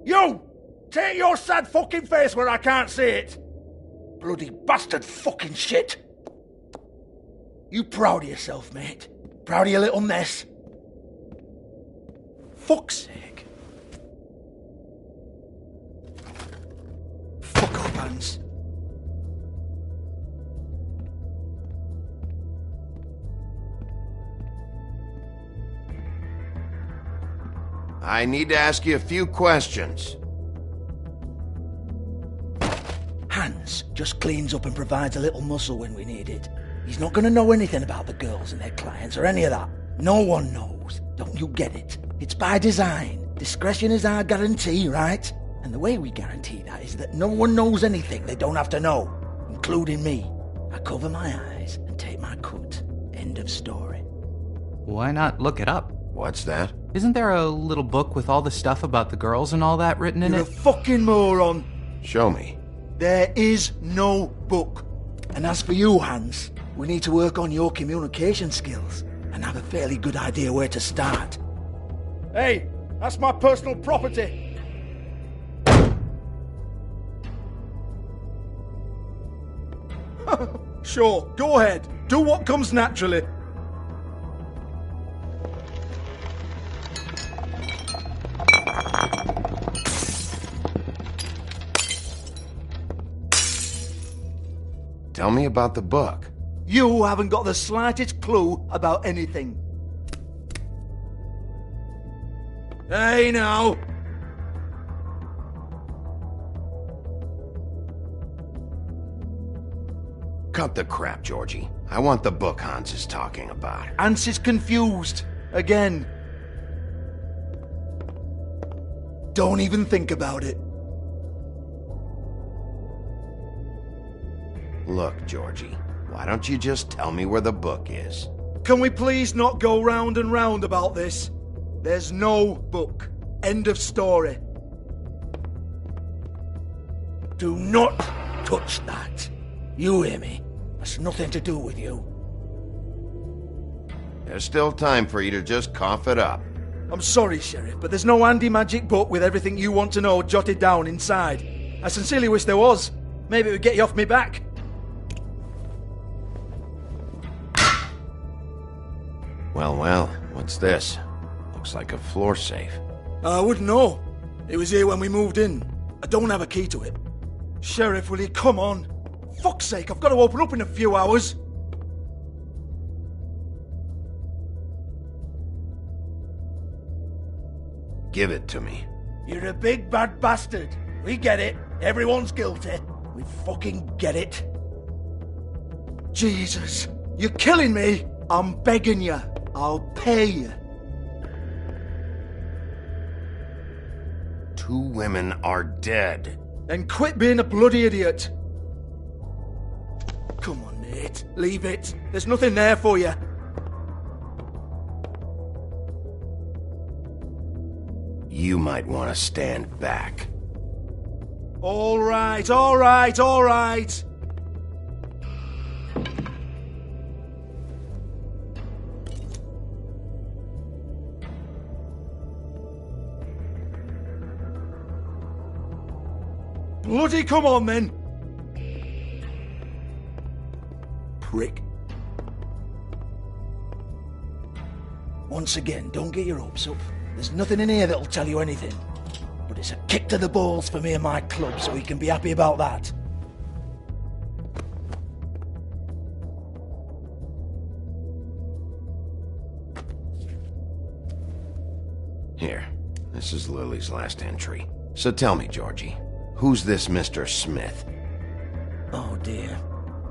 You! Take your sad fucking face where I can't see it! Bloody bastard fucking shit! You proud of yourself, mate? Proud of your little mess? Fuck's sake. Hans. I need to ask you a few questions. Hans just cleans up and provides a little muscle when we need it. He's not gonna know anything about the girls and their clients or any of that. No one knows. Don't you get it? It's by design. Discretion is our guarantee, right? And the way we guarantee that is that no one knows anything they don't have to know, including me. I cover my eyes and take my cut. End of story. Why not look it up? What's that? Isn't there a little book with all the stuff about the girls and all that written in You're it? a fucking moron. Show me. There is no book. And as for you, Hans, we need to work on your communication skills and have a fairly good idea where to start. Hey, that's my personal property. Sure, go ahead. Do what comes naturally. Tell me about the book. You haven't got the slightest clue about anything. Hey, now. Cut the crap, Georgie. I want the book Hans is talking about. Hans is confused. Again. Don't even think about it. Look, Georgie, why don't you just tell me where the book is? Can we please not go round and round about this? There's no book. End of story. Do not touch that. You hear me? That's nothing to do with you. There's still time for you to just cough it up. I'm sorry, Sheriff, but there's no handy magic book with everything you want to know jotted down inside. I sincerely wish there was. Maybe it would get you off me back. Well, what's this? Looks like a floor safe. I wouldn't know. It was here when we moved in. I don't have a key to it. Sheriff, will you come on? Fuck's sake, I've got to open up in a few hours. Give it to me. You're a big bad bastard. We get it. Everyone's guilty. We fucking get it. Jesus, you're killing me. I'm begging you. I'll pay you. 2 women are dead. Then quit being a bloody idiot. Come on, Nate. Leave it. There's nothing there for you. You might want to stand back. All right, all right, all right. Bloody come on, then. Prick. Once again, don't get your hopes up. There's nothing in here that'll tell you anything. But it's a kick to the balls for me and my club, so we can be happy about that. Here, this is Lily's last entry. So tell me, Georgie, who's this Mr. Smith? Oh dear.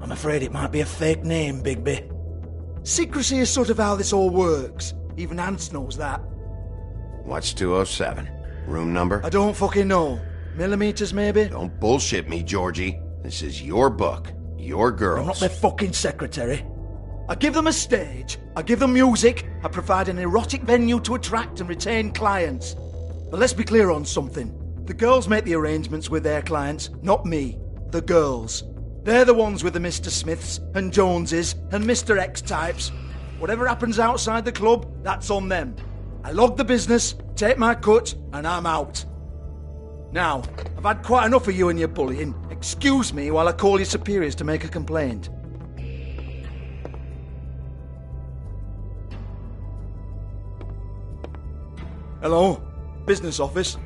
I'm afraid it might be a fake name, Bigby. Secrecy is sort of how this all works. Even Hans knows that. What's 207? Room number? I don't fucking know. Millimeters, maybe? Don't bullshit me, Georgie. This is your book. Your girls. I'm not their fucking secretary. I give them a stage. I give them music. I provide an erotic venue to attract and retain clients. But let's be clear on something. The girls make the arrangements with their clients, not me. The girls. They're the ones with the Mr. Smiths and Joneses and Mr. X types. Whatever happens outside the club, that's on them. I log the business, take my cut, and I'm out. Now, I've had quite enough of you and your bullying. Excuse me while I call your superiors to make a complaint. Hello? Business office?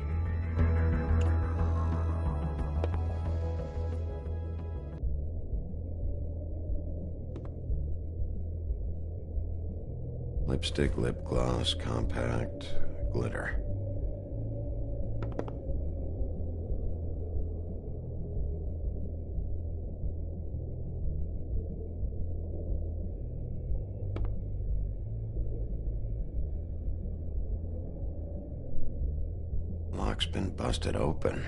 Lipstick, lip gloss, compact, glitter. Lock's been busted open.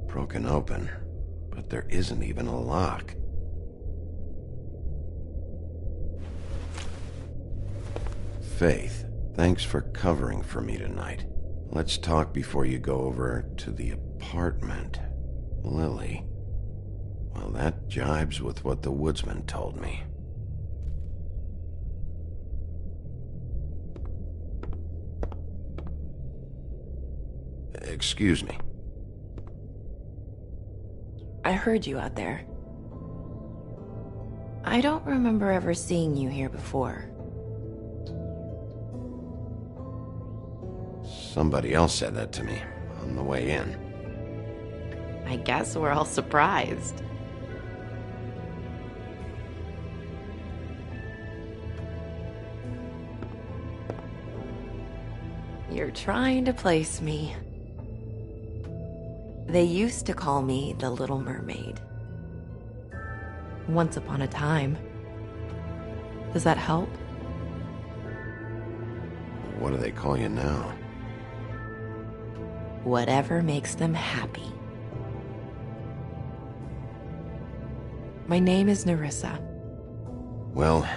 Broken open, but there isn't even a lock. Faith, thanks for covering for me tonight. Let's talk before you go over to the apartment. Lily. Well, that jibes with what the woodsman told me. Excuse me. I heard you out there. I don't remember ever seeing you here before. Somebody else said that to me on the way in. I guess we're all surprised. You're trying to place me. They used to call me the Little Mermaid. Once upon a time. Does that help? What do they call you now? Whatever makes them happy. My name is Nerissa. Well,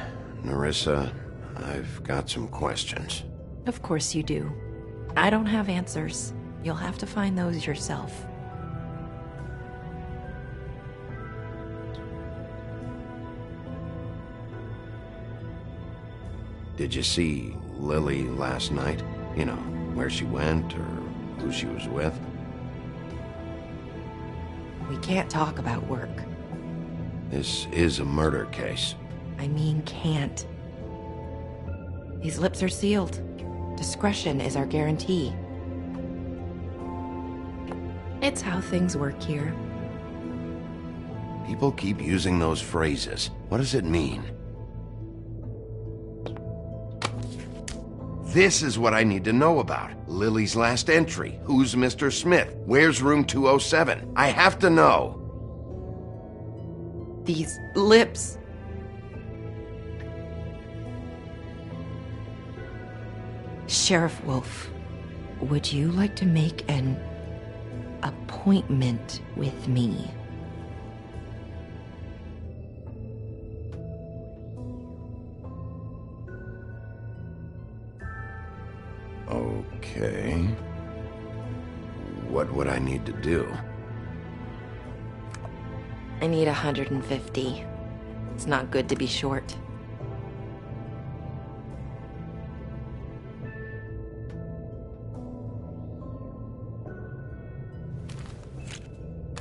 Nerissa, I've got some questions. Of course you do. I don't have answers. You'll have to find those yourself. Did you see Lily last night? You know, where she went or who she was with? We can't talk about work. This is a murder case. I mean can't. These lips are sealed. Discretion is our guarantee. It's how things work here. People keep using those phrases. What does it mean? This is what I need to know about. Lily's last entry. Who's Mr. Smith? Where's room 207? I have to know. These lips. Sheriff Wolf, would you like to make an appointment with me? Okay. What would I need to do? I need 150. It's not good to be short.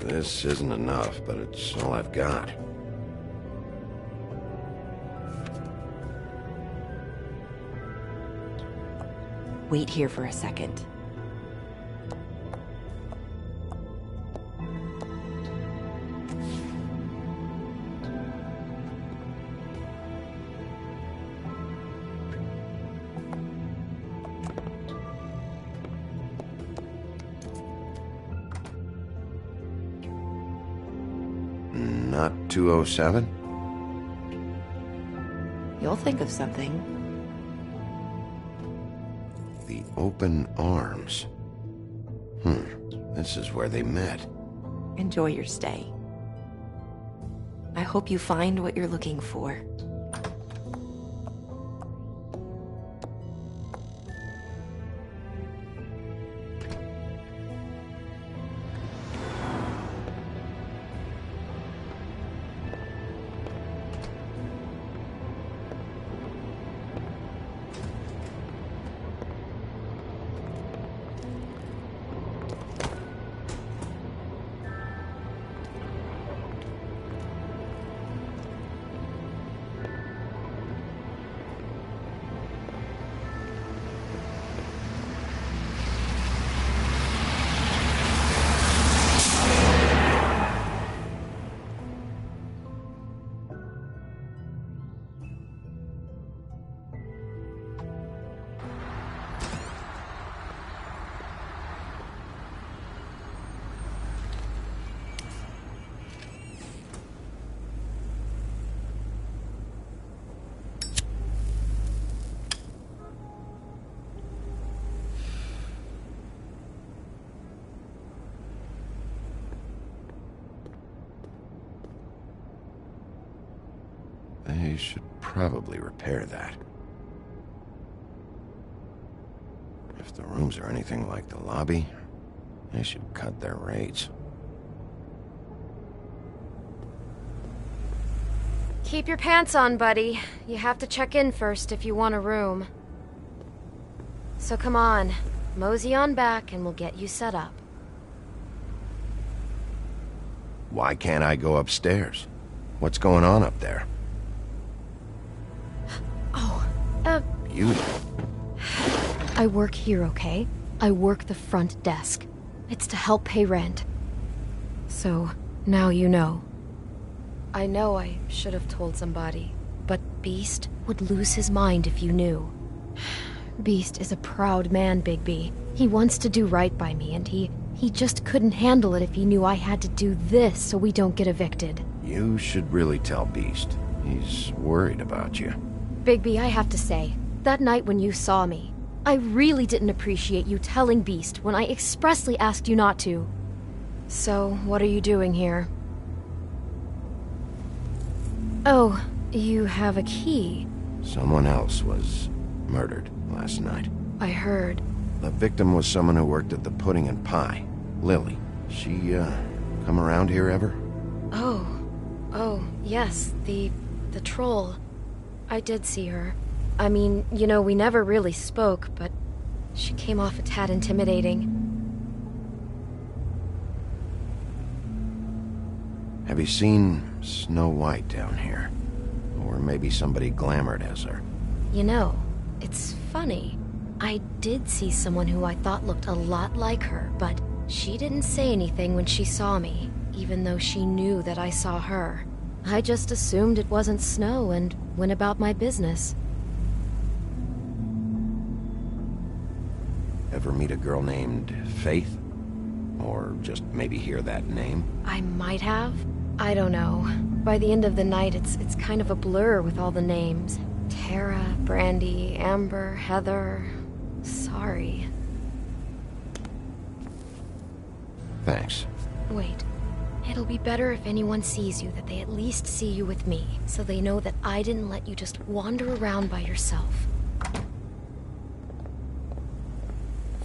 This isn't enough, but it's all I've got. Wait here for a second. Not 207? You'll think of something. The open arms. This is where they met. Enjoy your stay. I hope you find what you're looking for. They should probably repair that. If the rooms are anything like the lobby, they should cut their rates. Keep your pants on, buddy. You have to check in first if you want a room. So come on, mosey on back and we'll get you set up. Why can't I go upstairs? What's going on up there? Beauty. I work here, okay? I work the front desk. It's to help pay rent. So, now you know. I know I should have told somebody, but Beast would lose his mind if you knew. Beast is a proud man, Bigby. He wants to do right by me, and he just couldn't handle it if he knew I had to do this so we don't get evicted. You should really tell Beast. He's worried about you. Bigby, I have to say, that night when you saw me, I really didn't appreciate you telling Beast when I expressly asked you not to. So, what are you doing here? Oh, you have a key. Someone else was murdered last night. I heard. The victim was someone who worked at the Pudding and Pie. Lily. She, come around here ever? Oh, yes, the troll. I did see her. I mean, you know, we never really spoke, but she came off a tad intimidating. Have you seen Snow White down here? Or maybe somebody glamored as her? You know, it's funny. I did see someone who I thought looked a lot like her, but she didn't say anything when she saw me, even though she knew that I saw her. I just assumed it wasn't Snow and went about my business. Ever meet a girl named Faith? Or just maybe hear that name? I might have. I don't know. By the end of the night, it's kind of a blur with all the names. Tara, Brandy, Amber, Heather... Sorry. Thanks. Wait. It'll be better if anyone sees you that they at least see you with me, so they know that I didn't let you just wander around by yourself.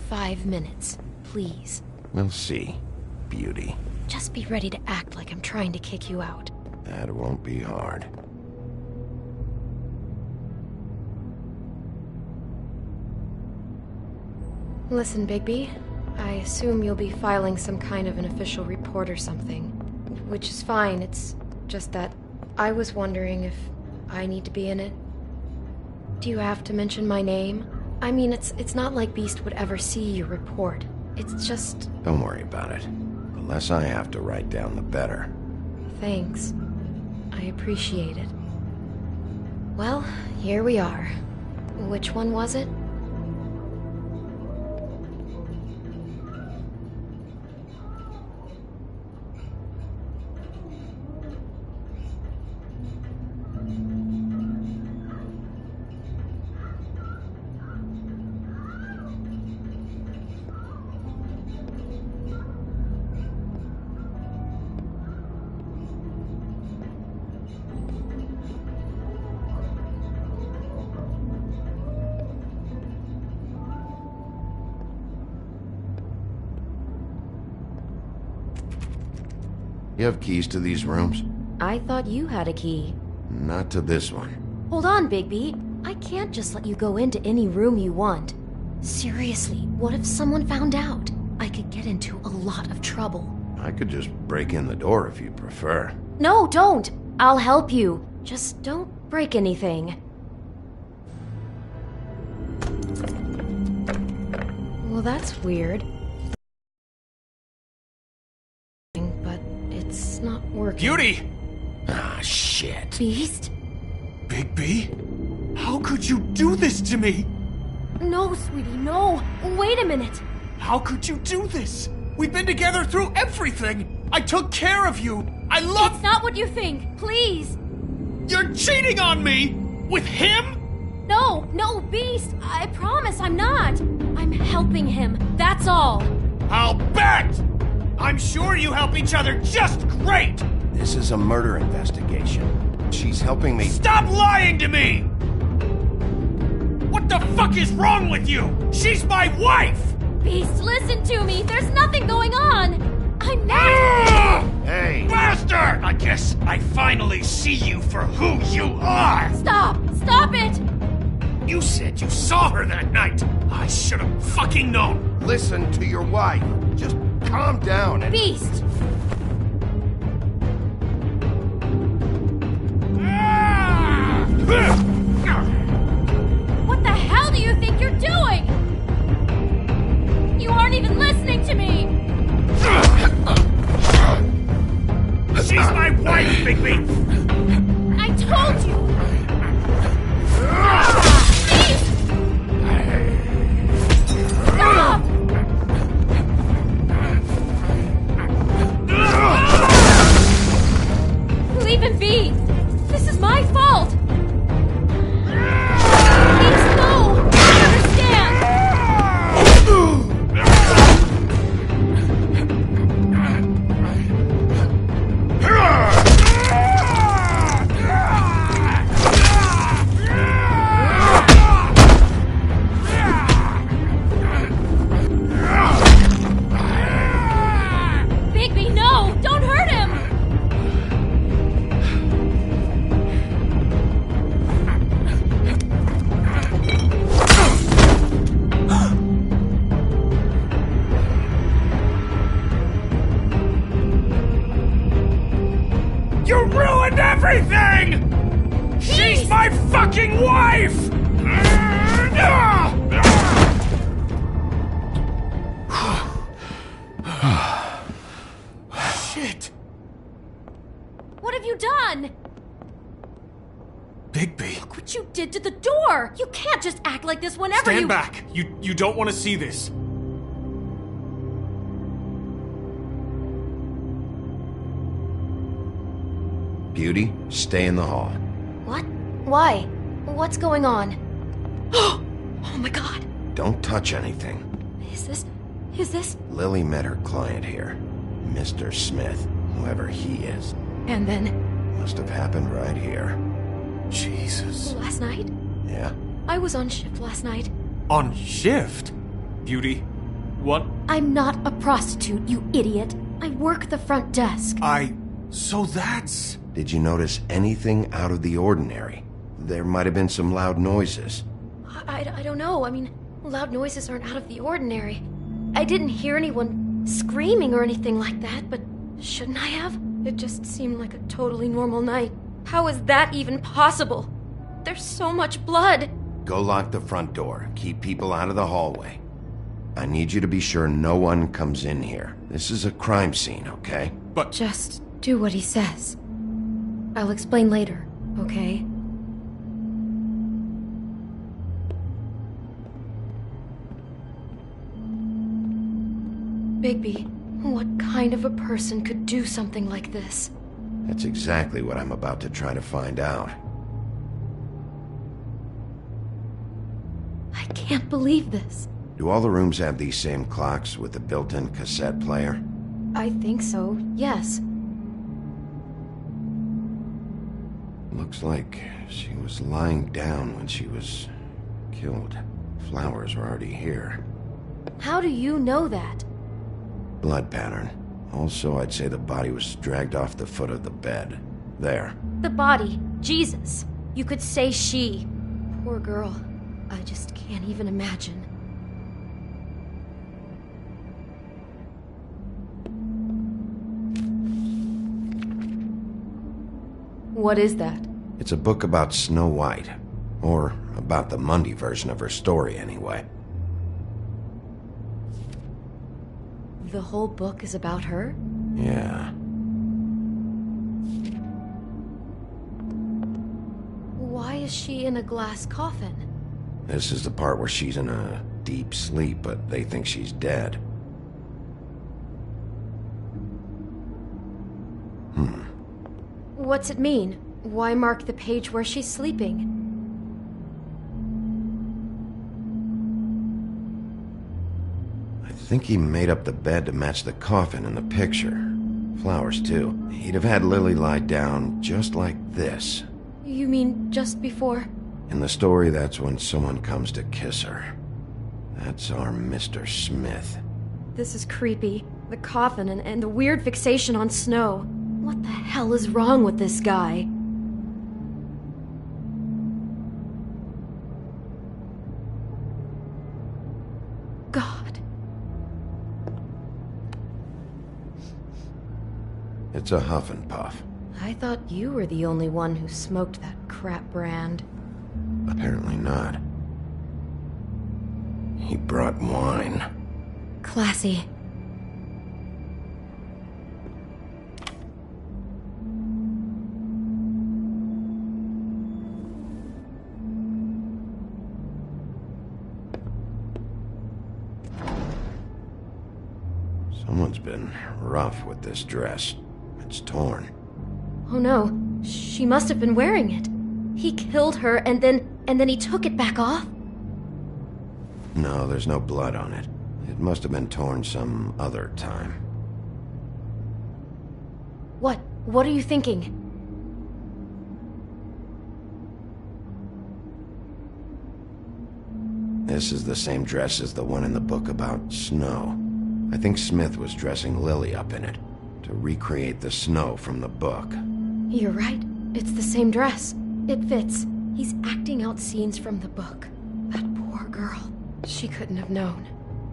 5 minutes, please. We'll see, beauty. Just be ready to act like I'm trying to kick you out. That won't be hard. Listen, Bigby. I assume you'll be filing some kind of an official report or something. Which is fine, it's just that I was wondering if I need to be in it. Do you have to mention my name? I mean, it's not like Beast would ever see your report. It's just... Don't worry about it. The less I have to write down, the better. Thanks. I appreciate it. Well, here we are. Which one was it? You have keys to these rooms? I thought you had a key. Not to this one. Hold on, Bigby. I can't just let you go into any room you want. Seriously, what if someone found out? I could get into a lot of trouble. I could just break in the door if you prefer. No, don't! I'll help you. Just don't break anything. Well, that's weird. But it's not working. Beauty! Ah, shit. Beast? Bigby? How could you do this to me? No, sweetie, no! Wait a minute! How could you do this? We've been together through everything! I took care of you! I love— It's not what you think! Please! You're cheating on me! With him? No, Beast! I promise I'm not! I'm helping him, that's all! I'll bet! I'm sure you help each other just great! This is a murder investigation. She's helping me. Stop lying to me! What the fuck is wrong with you? She's my wife! Beast, listen to me! There's nothing going on! I'm not... Hey! Bastard! I guess I finally see you for who you are! Stop! Stop it! You said you saw her that night! I should have fucking known! Listen to your wife. Just calm down and... Beast! What the hell do you think you're doing? You aren't even listening to me! She's my wife, Bigby! I told you! Stop! Leave him be! This is my fault! Please, no! I understand! Bigby, no! Don't hurt him! You ruined everything! She's my fucking wife! Shit! What have you done? Bigby. Look what you did to the door! You can't just act like this whenever you... Stand back! You don't want to see this. Beauty, stay in the hall. What? Why? What's going on? Oh my god! Don't touch anything. Is this... Lily met her client here. Mr. Smith, whoever he is. And then... Must have happened right here. Jesus. Last night? Yeah? I was on shift last night. On shift? Beauty, what? I'm not a prostitute, you idiot. I work the front desk. So that's... Did you notice anything out of the ordinary? There might have been some loud noises. I don't know. I mean, loud noises aren't out of the ordinary. I didn't hear anyone screaming or anything like that, but shouldn't I have? It just seemed like a totally normal night. How is that even possible? There's so much blood. Go lock the front door. Keep people out of the hallway. I need you to be sure no one comes in here. This is a crime scene, okay? But... Just do what he says. I'll explain later, okay? Bigby, what kind of a person could do something like this? That's exactly what I'm about to try to find out. I can't believe this. Do all the rooms have these same clocks with the built-in cassette player? I think so, yes. Looks like she was lying down when she was killed. Flowers were already here. How do you know that? Blood pattern. Also, I'd say the body was dragged off the foot of the bed. There. The body. Jesus. You could say she. Poor girl. I just can't even imagine. What is that? It's a book about Snow White. Or about the Mundy version of her story, anyway. The whole book is about her? Yeah. Why is she in a glass coffin? This is the part where she's in a deep sleep, but they think she's dead. What's it mean? Why mark the page where she's sleeping? I think he made up the bed to match the coffin in the picture. Flowers, too. He'd have had Lily lie down just like this. You mean just before? In the story, that's when someone comes to kiss her. That's our Mr. Smith. This is creepy. The coffin and the weird fixation on Snow. What the hell is wrong with this guy? God. It's a huff and puff. I thought you were the only one who smoked that crap brand. Apparently not. He brought wine. Classy. Someone's been rough with this dress. It's torn. Oh no, she must have been wearing it. He killed her and then he took it back off? No, there's no blood on it. It must have been torn some other time. What are you thinking? This is the same dress as the one in the book about Snow. I think Smith was dressing Lily up in it, to recreate the Snow from the book. You're right. It's the same dress. It fits. He's acting out scenes from the book. That poor girl. She couldn't have known.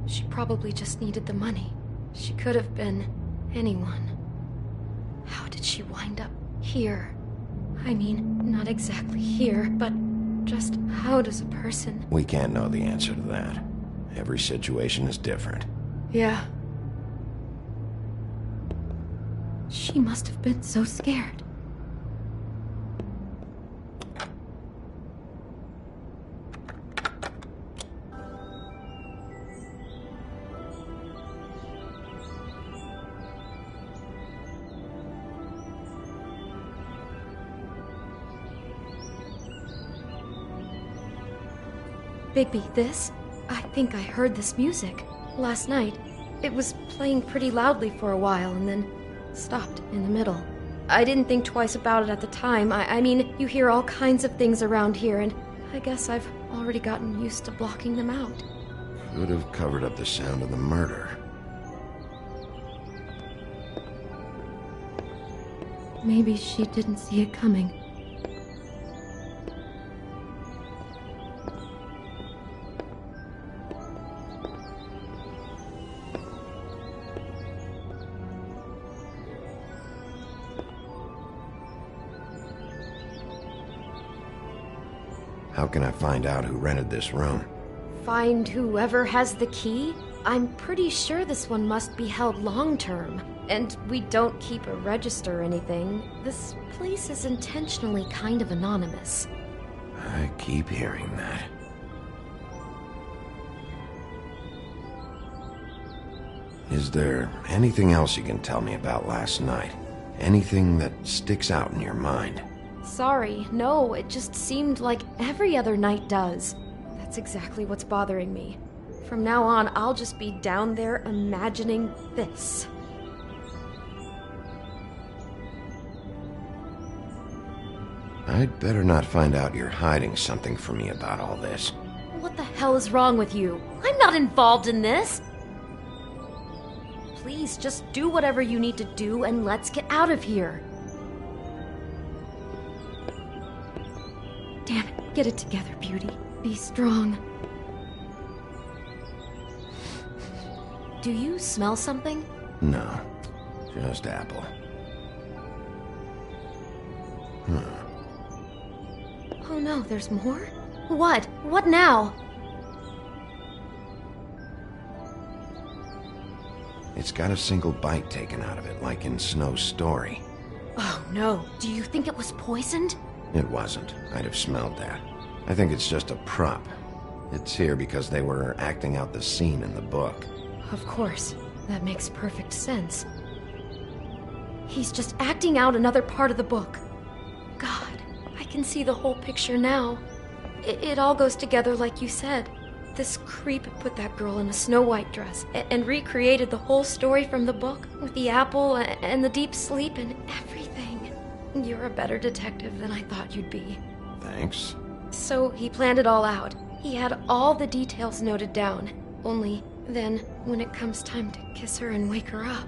She probably just needed the money. She could have been anyone. How did she wind up here? I mean, not exactly here, but just how does a person... We can't know the answer to that. Every situation is different. Yeah. She must have been so scared. Bigby, this? I think I heard this music. Last night. It was playing pretty loudly for a while and then stopped in the middle. I didn't think twice about it at the time. I mean, you hear all kinds of things around here, and I guess I've already gotten used to blocking them out. Could have covered up the sound of the murder. Maybe she didn't see it coming. How can I find out who rented this room? Find whoever has the key? I'm pretty sure this one must be held long-term. And we don't keep a register or anything. This place is intentionally kind of anonymous. I keep hearing that. Is there anything else you can tell me about last night? Anything that sticks out in your mind? Sorry, no, it just seemed like every other night does. That's exactly what's bothering me. From now on, I'll just be down there imagining this. I'd better not find out you're hiding something from me about all this. What the hell is wrong with you? I'm not involved in this! Please, just do whatever you need to do and let's get out of here. Damn it, get it together, Beauty. Be strong. Do you smell something? No, just apple. Oh no, there's more? What? What now? It's got a single bite taken out of it, like in Snow's story. Oh no, do you think it was poisoned? It wasn't. I'd have smelled that. I think it's just a prop. It's here because they were acting out the scene in the book. Of course. That makes perfect sense. He's just acting out another part of the book. God, I can see the whole picture now. It all goes together like you said. This creep put that girl in a Snow White dress and recreated the whole story from the book with the apple and the deep sleep and everything. You're a better detective than I thought you'd be. Thanks. So he planned it all out. He had all the details noted down. Only then, when it comes time to kiss her and wake her up...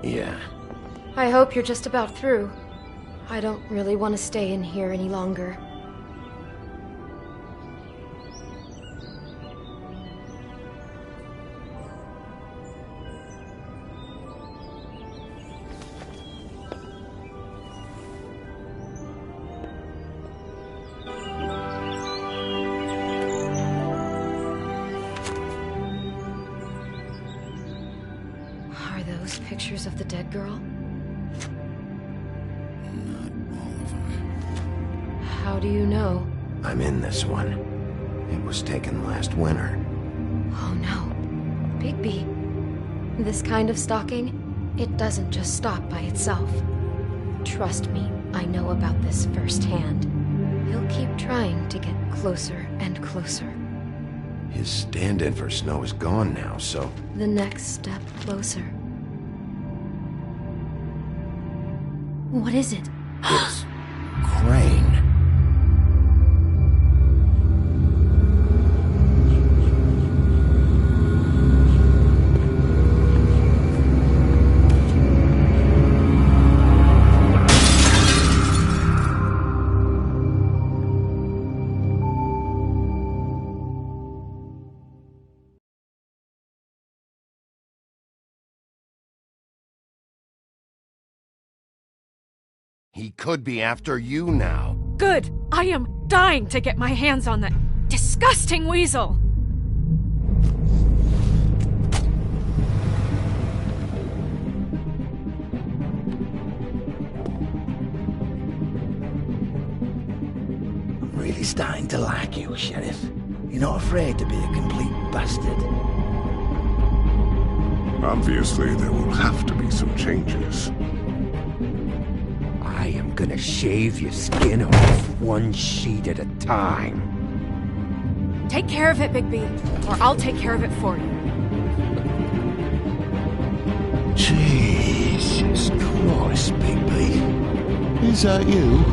Yeah. I hope you're just about through. I don't really want to stay in here any longer. Are those pictures of the dead girl? How do you know? I'm in this one. It was taken last winter. Oh no. Bigby. This kind of stalking, it doesn't just stop by itself. Trust me, I know about this firsthand. He'll keep trying to get closer and closer. His stand-in for Snow is gone now, so... The next step closer. What is it? It's... Crane. He could be after you now. Good! I am dying to get my hands on that disgusting weasel! I'm really starting to like you, Sheriff. You're not afraid to be a complete bastard. Obviously, there will have to be some changes. I am gonna shave your skin off one sheet at a time. Take care of it, Bigby, or I'll take care of it for you. Jesus Christ, Bigby. Is that you?